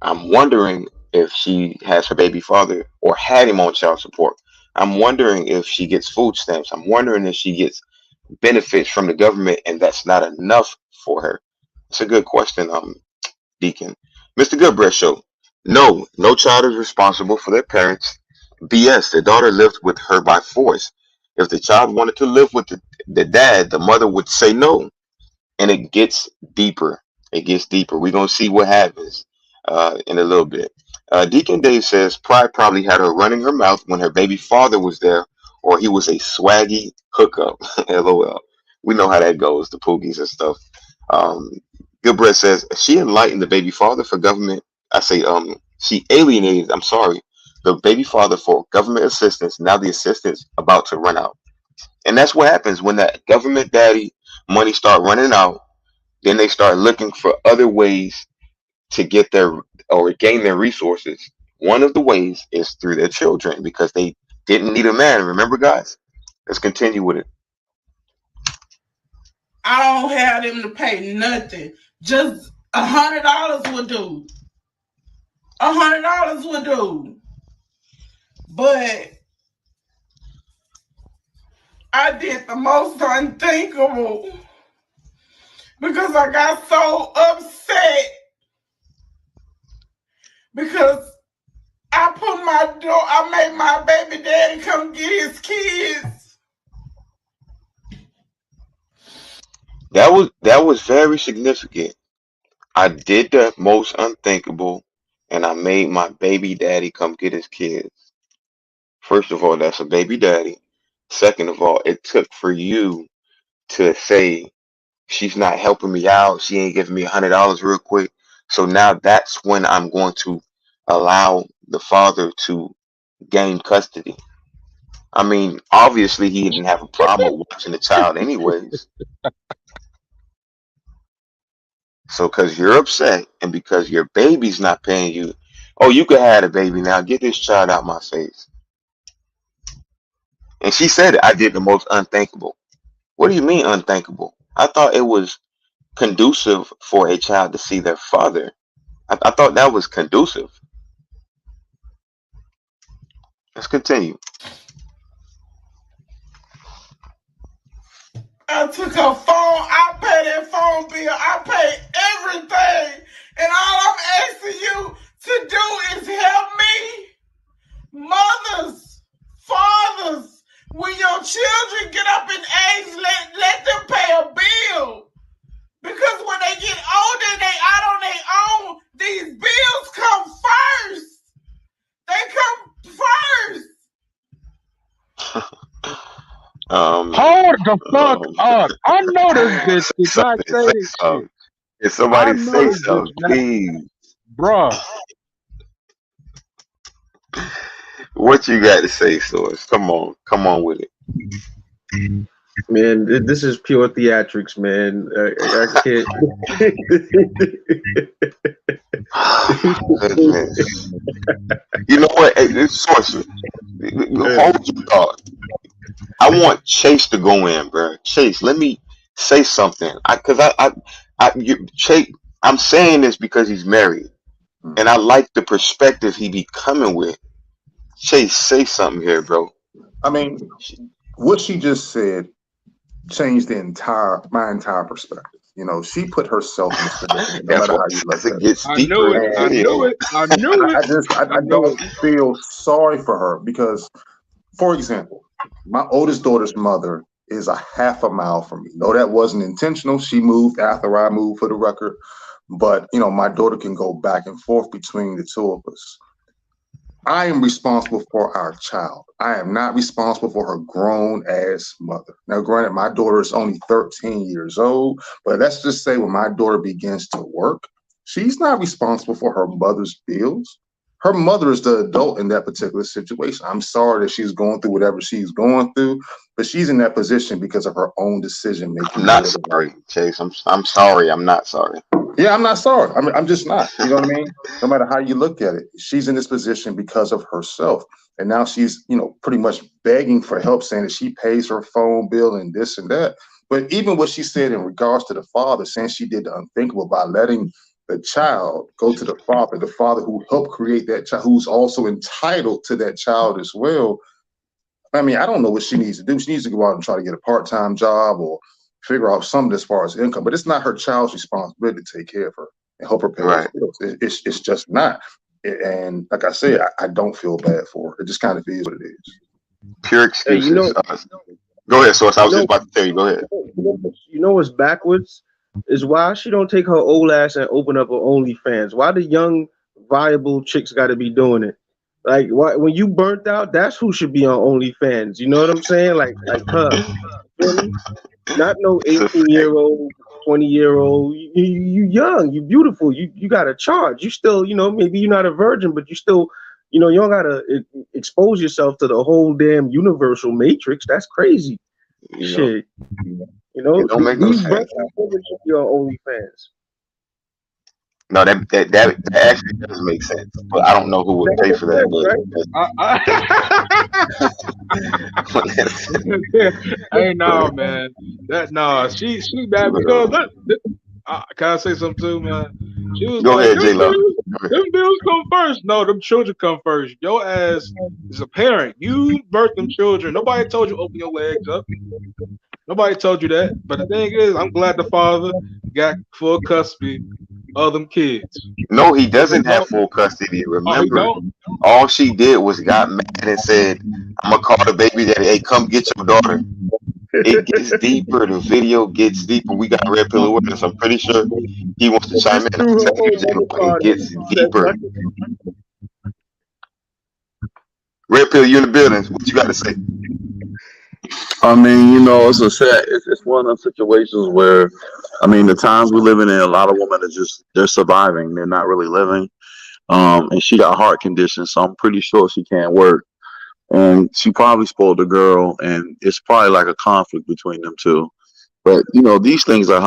I'm wondering if she has her baby father or had him on child support. I'm wondering if she gets food stamps. I'm wondering if she gets benefits from the government and that's not enough for her. It's a good question, Deacon. Mr. Goodbread Show. No, no child is responsible for their parents. BS. The daughter lived with her by force. If the child wanted to live with the dad, the mother would say no. And it gets deeper. It gets deeper. We're gonna see what happens in a little bit. Deacon Dave says Pride probably had her running her mouth when her baby father was there, or he was a swaggy hookup. LOL. We know how that goes, the poogies and stuff. Um, Goodbread says she enlightened the baby father for government. I say she alienated. I'm sorry, the baby father for government assistance. Now the assistance about to run out, and that's what happens when that government daddy money start running out. Then they start looking for other ways to get their or gain their resources. One of the ways is through their children because they didn't need a man. Remember, guys? Let's continue with it. I don't have them to pay nothing. Just $100 would do. $100 would do. But I did the most unthinkable because I got so upset because I made my baby daddy come get his kids. That was very significant. I did the most unthinkable, and I made my baby daddy come get his kids. First of all, that's a baby daddy. Second of all, it took for you to say she's not helping me out. She ain't giving me $100 real quick. So now that's when I'm going to allow the father to gain custody. I mean, obviously he didn't have a problem with watching the child anyways. So because you're upset and because your baby's not paying you, oh, you could have a baby now. Get this child out my face. And she said, I did the most unthinkable. What do you mean unthinkable? I thought it was conducive for a child to see their father. I thought that was conducive. Let's continue. I took her phone. I paid that phone bill. I paid everything. And all I'm asking you to do is help me. Mothers, fathers, when your children get up in age, let them pay a bill. Because when they get older and they out on their own, these bills come first. They come first. Hold the fuck up. I know this bitch did not Something, say say this shit. something. If I somebody know say this bitch something, not. please. Bruh. What you got to say, Source? Come on with it. Man, this is pure theatrics, man. I can't. Goodness. You know what? Hey, this Source, hold your thought. I want Chase to go in, bro. Chase, let me say something. Chase, I'm saying this because he's married, and I like the perspective he be coming with. Chase, say something here, bro. I mean, what she just said changed my entire perspective. You know, she put herself in this predicament, no That's matter why how you look it at it. gets I deeper knew in it. the I knew video. it. I knew it. I I knew it. don't feel sorry for her because, for example, my oldest daughter's mother is a half a mile from me. No, that wasn't intentional. She moved after I moved, for the record. But, you know, my daughter can go back and forth between the two of us. I am responsible for our child. I am not responsible for her grown ass mother. Now, granted, my daughter is only 13 years old, but let's just say when my daughter begins to work, she's not responsible for her mother's bills. Her mother is the adult in that particular situation. I'm sorry that she's going through whatever she's going through, but she's in that position because of her own decision making. I'm not sorry, Chase. I'm sorry. I'm not sorry. Yeah, I'm not sorry. I'm just not. You know what I mean? No matter how you look at it, she's in this position because of herself. And now she's, you know, pretty much begging for help, saying that she pays her phone bill and this and that. But even what she said in regards to the father, saying she did the unthinkable by letting the child go to the father who helped create that child, who's also entitled to that child as well. I mean, I don't know what she needs to do. She needs to go out and try to get a part-time job or figure out something as far as income. But it's not her child's responsibility to take care of her and help her pay those Right. bills. It's just not. And like I said, I don't feel bad for her. It just kind of is what it is. Pure Hey, excuses. Go ahead, Source. I was you just know, about to tell you. Go ahead. you know what's backwards is why she don't take her old ass and open up her OnlyFans. Why the young viable chicks got to be doing it? Like, why, when you burnt out, that's who should be on OnlyFans. You know what I'm saying? Like her. You feel me? Not no It's a 18-year-old, 20-year-old. You young, you beautiful. You got to charge. You still, you know, maybe you're not a virgin, but you still, you know, you don't gotta expose yourself to the whole damn universal matrix. That's crazy. you know, Shit. You know, it don't make no these sense. burnt out women should be on OnlyFans. No, that actually does make sense. But I don't know who would pay for that. Hey, no, man. She bad because can I say something too, man? She was Go like, ahead, J Lo. them bills come first. No, them children come first. Your ass is a parent. You birthed them children. Nobody told you open your legs up. Nobody told you that. But the thing is, I'm glad the father got full custody of them kids. No, he doesn't have full custody. Oh, he Remember, don't? all she did was got mad and said, "I'm gonna call the baby daddy. Hey, come get your daughter." It gets deeper. The video gets deeper. We got Red Pill Awareness. I'm pretty sure he wants to chime Just in. threw I'll her tell you, own J mother Lo, it card gets and said, deeper. "Suck it." Red Pill, you in the building? What you got to say? I mean, you know, it's a sad. It's one of those situations where, I mean, the times we're living in, a lot of women are they're surviving. They're not really living. And she got heart conditions, so I'm pretty sure she can't work. And she probably spoiled the girl, and it's probably like a conflict between them two. But you know, these things are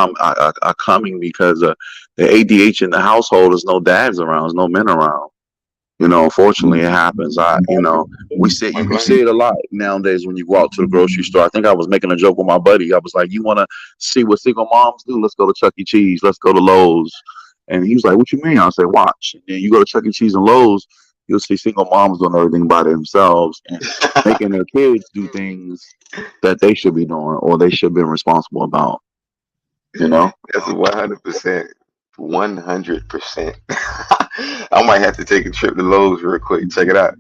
coming because the ADH in the household is no dads around, there's no men around. You know, unfortunately, it happens. You can see it a lot nowadays when you go out to the grocery store. I think I was making a joke with my buddy. I was like, "You want to see what single moms do? Let's go to Chuck E. Cheese. Let's go to Lowe's." And he was like, "What you mean?" I said, "Watch." And then you go to Chuck E. Cheese and Lowe's, you'll see single moms doing everything by themselves and making their kids do things that they should be doing or they should be responsible about. You know? That's 100%. 100%. I might have to take a trip to Lowe's real quick. Check it out.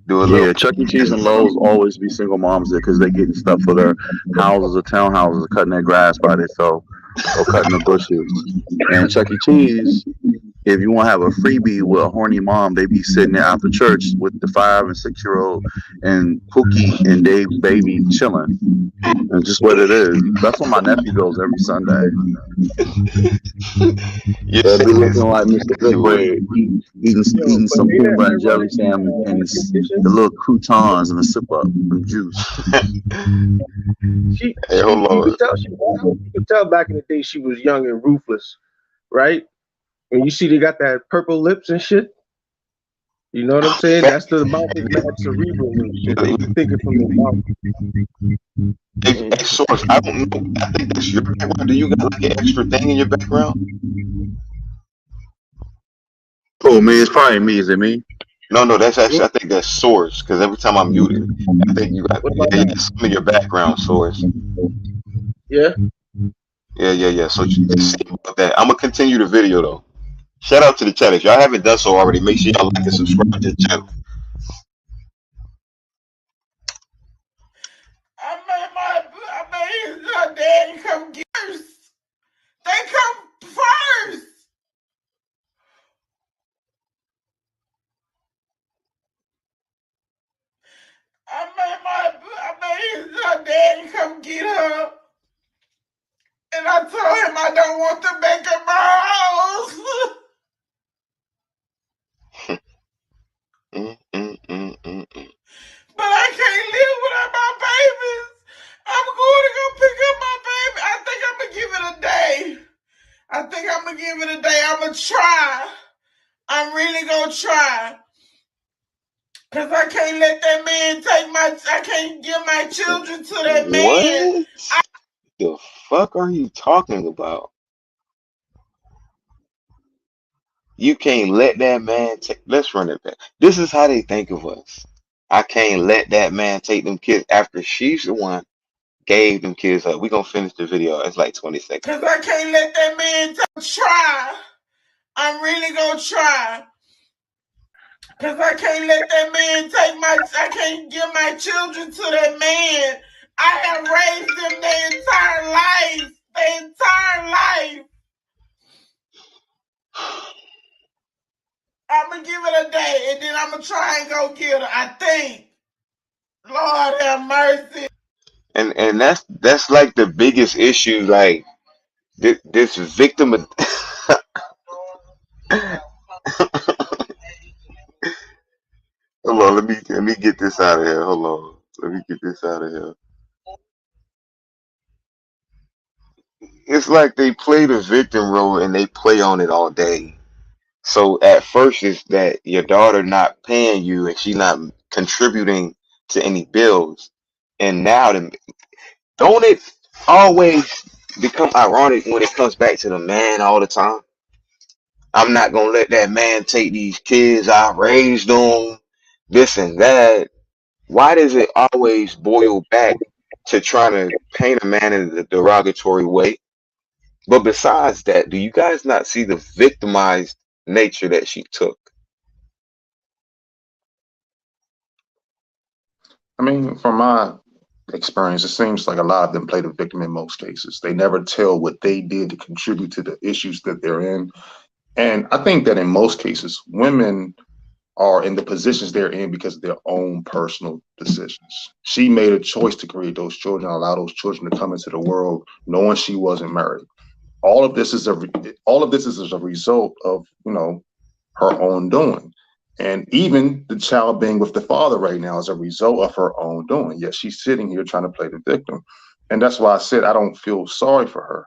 Do a little. Yeah, Chuck E. Cheese and Lowe's always be single moms there because they getting stuff for their houses or townhouses, or cutting their grass by themselves or cutting the bushes. And Chuck E. Cheese, if you want to have a freebie with a horny mom, they be sitting there after church with the 5 and 6-year-old and Pookie and Dave's baby chilling. And just what it is. That's where my nephew goes every Sunday. You're They'll be saying this. looking like Mr. Goodbread, eating But some they peanut that butter and jelly ironic sandwich and the conditions. little croutons and the sip up and juice. Hey, hold You on. could tell back in the day she was young and ruthless, right? And you see they got that purple lips and shit. You know what I'm saying? That's the about this mad cerebral and shit. They be thinking from their mouth. Hey, Source, I don't know. I think that's your background. Do you got like an extra thing in your background? Oh man, it's probably me. Is it me? No, that's actually, What, I think that's Source, because every time I mute it, I think you got, what yeah, about you now? got some of your background, Source. Yeah? Yeah. So just see about that. I'm gonna continue the video though. Shout out to the chat. If y'all haven't done so already, make sure y'all like and subscribe to the channel. I made my daddy come get first. They come first. I made my daddy come get her. And I told him I don't want to make her my house. But I can't live without my babies. I'm going to go pick up my baby. I think I'm going to give it a day. I'm going to try. I'm really going to try. Because I can't let that man I can't give my children to that man. What the fuck are you talking about? You can't let that man take. Let's run it back. This is how they think of us. I can't let that man take them kids after she's the one gave them kids up. We gonna finish the video. It's like 20 seconds Because left. I can't let that man try. I'm really going to try. Because I can't let that man I can't give my children to that man. I have raised them their entire life. I'm going to give it a day, and then I'm going to try and go get her, I think. Lord have mercy. And that's like the biggest issue. Like this victim of hold on, let me get this out of here. Hold on. Let me get this out of here. It's like they play the victim role and they play on it all day. So at first it's that your daughter not paying you and she not contributing to any bills. And now don't it always become ironic when it comes back to the man all the time? I'm not gonna let that man take these kids. I raised them, this and that. Why does it always boil back to trying to paint a man in a derogatory way? But besides that, do you guys not see the victimized nature that she took? I mean, from my experience, it seems like a lot of them play the victim in most cases. They never tell what they did to contribute to the issues that they're in. And I think that in most cases, women are in the positions they're in because of their own personal decisions. She made a choice to create those children, allow those children to come into the world knowing she wasn't married. All of this is as a result of, her own doing. And even the child being with the father right now is a result of her own doing. Yet she's sitting here trying to play the victim. And that's why I said I don't feel sorry for her.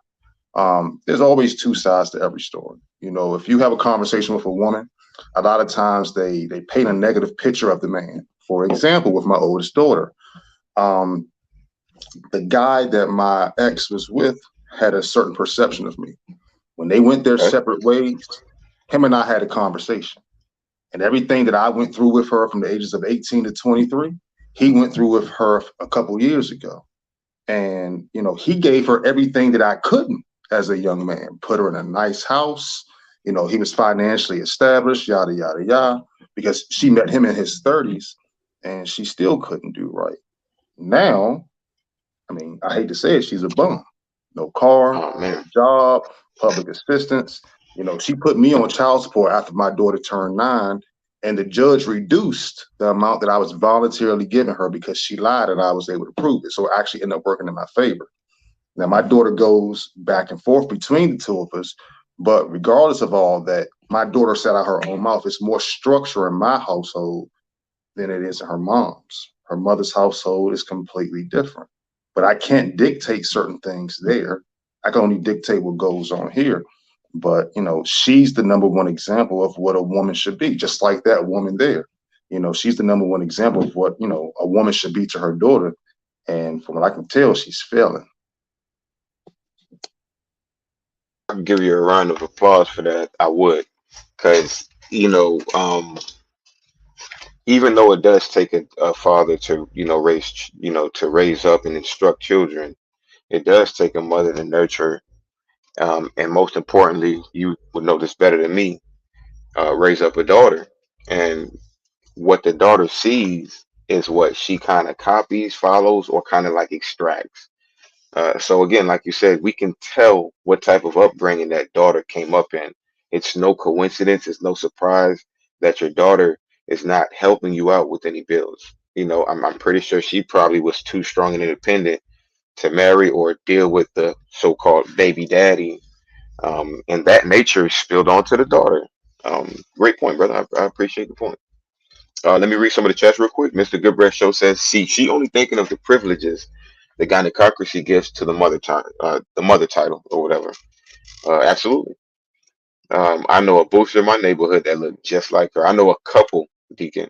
There's always two sides to every story. If you have a conversation with a woman, a lot of times they paint a negative picture of the man. For example, with my oldest daughter, um, the guy that my ex was with had a certain perception of me. When they went their Okay. separate ways, him and I had a conversation. And everything that I went through with her from the ages of 18 to 23, he went through with her a couple years ago. And, he gave her everything that I couldn't as a young man, put her in a nice house. He was financially established, yada, yada, yada, because she met him in his 30s and she still couldn't do right. Now, I mean, I hate to say it, she's a bum. No car, Oh no man. job, public assistance. She put me on child support after my daughter turned 9, and the judge reduced the amount that I was voluntarily giving her because she lied and I was able to prove it. So it actually ended up working in my favor. Now, my daughter goes back and forth between the two of us, but regardless of all that, my daughter said out her own mouth, it's more structure in my household than it is in her mom's. Her mother's household is completely different. But I can't dictate certain things there. I can only dictate what goes on here. But she's the number one example of what a woman should be, just like that woman there. She's the number one example of what a woman should be to her daughter. And from what I can tell, she's failing. I can give you a round of applause for that. I would, because even though it does take a father to to raise up and instruct children, it does take a mother to nurture, and most importantly, you would know this better than me, raise up a daughter. And what the daughter sees is what she kind of copies, follows, or kind of like extracts. So again, like you said, we can tell what type of upbringing that daughter came up in. It's no coincidence, it's no surprise that your daughter is not helping you out with any bills. I'm pretty sure she probably was too strong and independent to marry or deal with the so-called baby daddy, and that nature is spilled onto the daughter. Great point, brother. I appreciate the point. Let me read some of the chats real quick. Mr. Goodbread Show says, "See, she only thinking of the privileges the gynocracy gives to the mother title or whatever." Absolutely. I know a booster in my neighborhood that look just like her. I know a couple, Deacon.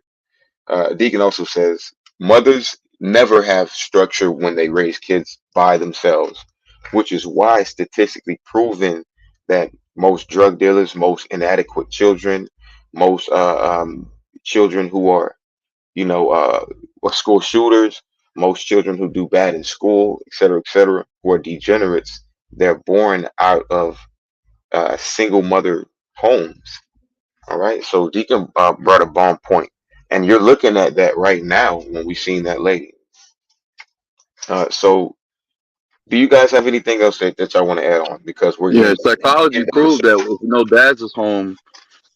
Deacon also says, "Mothers never have structure when they raise kids by themselves, which is why statistically proven that most drug dealers, most inadequate children, most children who are you know, or school shooters, most children who do bad in school, et cetera, who are degenerates, they're born out of single mother homes. All right. So Deacon brought a bomb point, and you're looking at that right now when we seen that lady. So do you guys have anything else that y'all want to add on? Because we're Yeah, getting psychology down to proved that if no dad's is home,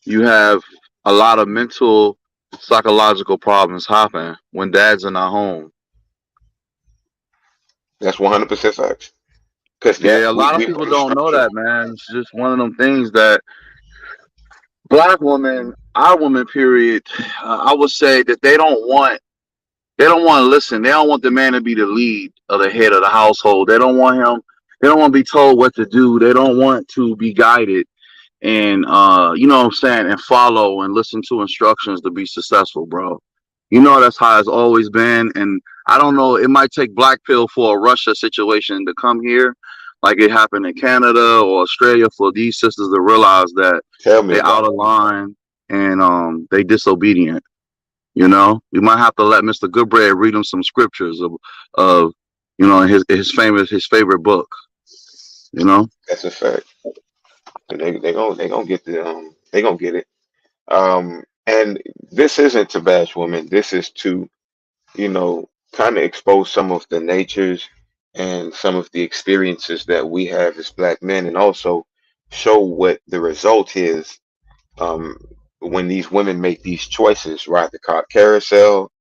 you have a lot of mental, psychological problems happen when dads are not home. that's 100% facts. Because Yeah, a we lot of we people have a don't know structure. that, man. It's just one of them things that black women, our women, period. I would say that they don't want to listen. They don't want the man to be the lead or the head of the household. They don't want him. They don't want to be told what to do. They don't want to be guided and you know what I'm saying, and follow and listen to instructions to be successful, bro. That's how it's always been. And I don't know, it might take black pill for a Russia situation to come here, like it happened in Canada or Australia, for these sisters to realize that Tell me they out about of it. line and they disobedient. We might have to let Mr. Goodbread read them some scriptures of his favorite book. You know. That's a fact. They gonna get they gonna get it. And this isn't to bash women. This is to, kind of expose some of the natures and some of the experiences that we have as black men, and also show what the result is um, when these women make these choices, ride the car carousel,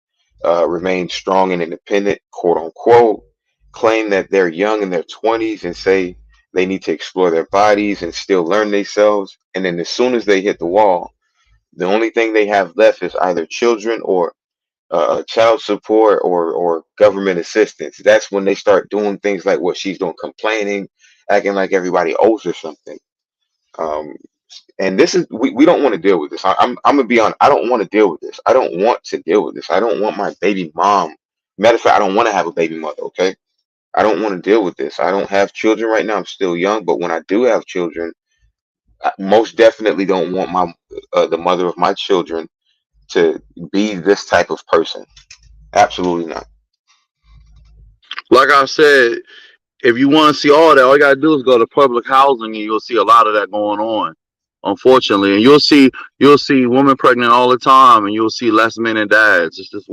remain strong and independent, quote unquote, claim that they're young in their 20s and say they need to explore their bodies and still learn themselves. And then as soon as they hit the wall, the only thing they have left is either children or child support or government assistance. That's when they start doing things like what she's doing, complaining, acting like everybody owes her something. Um, and this is we don't want to deal with this. I'm gonna be on. I don't want to deal with this. I don't want to deal with this. I don't want my baby mom. Matter of fact, I don't want to have a baby mother. Okay, I don't want to deal with this. I don't have children right now. I'm still young, but when I do have children, I most definitely don't want my the mother of my children to be this type of person. Absolutely not. Like I said, if you want to see all that, all you gotta do is go to public housing, and you'll see a lot of that going on. Unfortunately, and you'll see women pregnant all the time, and you'll see less men and dads. It's just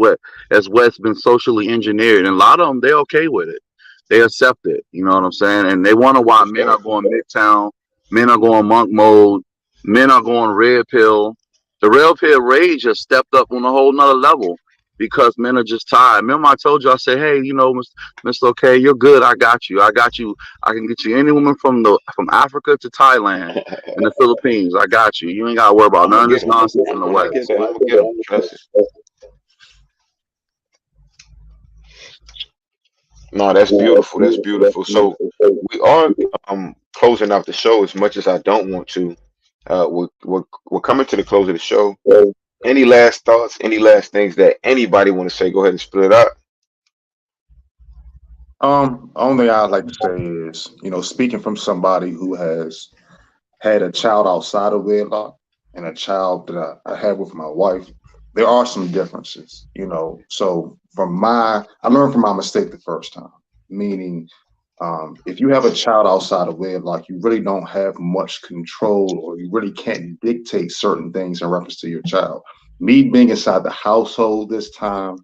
what's been socially engineered, and a lot of them they're okay with it. They accept it. You know what I'm saying? And they wonder why That's men are that. going midtown, men are going monk mode, men are going red pill. The red pill rage has stepped up on a whole nother level because men are just tired. Remember, I told you, I said, hey, Mr. Okay, you're good. I got you. I got you. I can get you any woman from Africa to Thailand and the Philippines. I got you. You ain't gotta worry about I'm gonna none of get this him. nonsense in the When I get West. there, I'm gonna get him. Trust it. No, that's beautiful. That's beautiful. So we are closing out the show as much as I don't want to. We're coming to the close of the show. Any last thoughts? Any last things that anybody want to say? Go ahead and split it up. Only I'd like to say is, speaking from somebody who has had a child outside of wedlock and a child that I had with my wife, there are some differences. So I learned from my mistake the first time, meaning if you have a child outside of wedlock, you really don't have much control, or you really can't dictate certain things in reference to your child. Me being inside the household this time,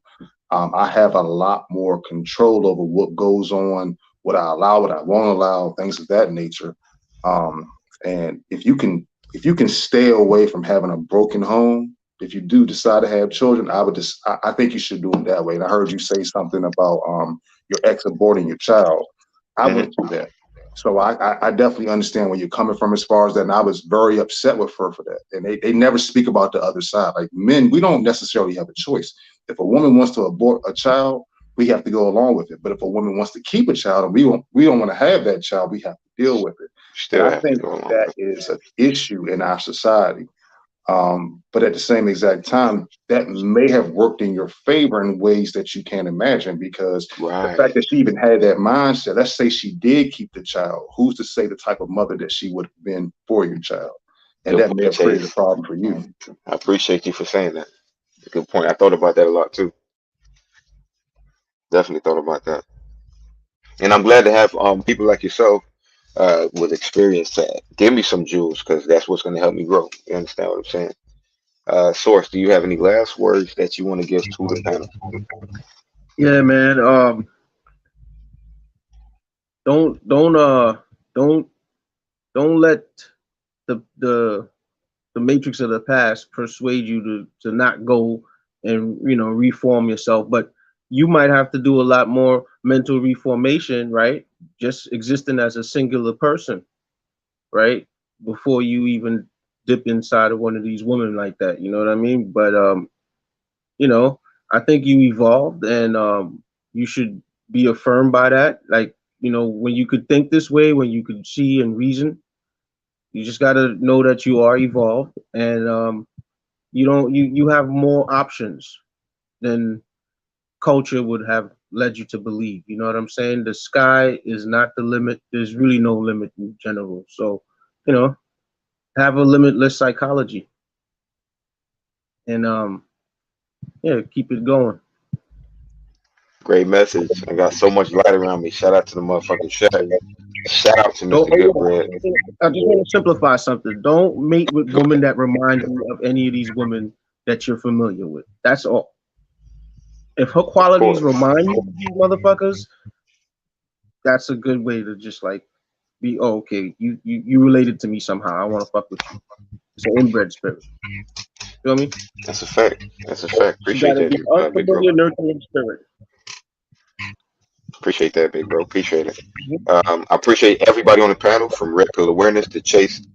I have a lot more control over what goes on, what I allow, what I won't allow, things of that nature. Um, and if you can stay away from having a broken home, if you do decide to have children, I think you should do it that way. And I heard you say something about your ex aborting your child. I Hmm. went through that. So I definitely understand where you're coming from as far as that. And I was very upset with her for that. And they never speak about the other side. Like men, we don't necessarily have a choice. If a woman wants to abort a child, we have to go along with it. But if a woman wants to keep a child and we don't want to have that child, we have to deal with it. And Still I have to think go along that with is an issue in our society. But at the same exact time, that may have worked in your favor in ways that you can't imagine, because it. the fact Right. that she even had that mindset, let's say she did keep the child, who's to say the type of mother that she would have been for your child? And Good that may point, have created a Chase. problem for you. I appreciate you for saying that. Good point. I thought about that a lot too. Definitely thought about that. And I'm glad to have people like yourself with experience to give me some jewels, because that's what's going to help me grow. You understand what I'm saying? Source, do you have any last words that you want to give to the panel? Yeah, man. Don't don't don't don't let the the the matrix of the past persuade you to not go and reform yourself. But you might have to do a lot more mental reformation, right? Just existing as a singular person, right? Before you even dip inside of one of these women like that. You know what I mean? But you know, I think you evolved, and you should be affirmed by that. Like, when you could think this way, when you could see and reason, you just got to know that you are evolved, and you don't you have more options than culture would have led you to believe. You know what I'm saying? The sky is not the limit. There's really no limit in general. So, you know, have a limitless psychology, and yeah, keep it going. Great message. I got so much light around me. Shout out to the motherfucking chef. Shout out to Don't. Mr. Goodbread. I just want to simplify something. Don't mate with women that remind you of any of these women that you're familiar with. That's all. If her Of qualities course. remind you of these motherfuckers, that's a good way to just like be, oh, okay, you related to me somehow. I want to fuck with you. It's an inbred spirit. Feel me? That's a fact. That's a fact. She Appreciate gotta that, be big bro. unfamiliar, nurturing spirit. Appreciate that, big bro. Appreciate it. I appreciate everybody on the panel, from Red Pill Awareness to Chase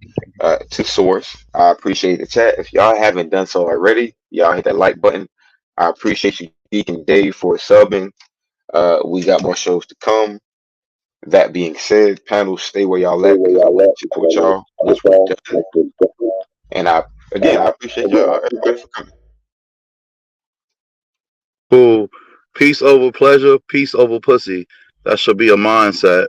to Source. I appreciate the chat. If y'all haven't done so already, y'all hit that like button. I appreciate you, Deacon Dave, for subbing. We got more shows to come. That being said, panels, stay where y'all at, because I want to support y'all. Once we're done, and I appreciate y'all, everybody, for coming. Cool. Peace over pleasure, peace over pussy. That should be a mindset.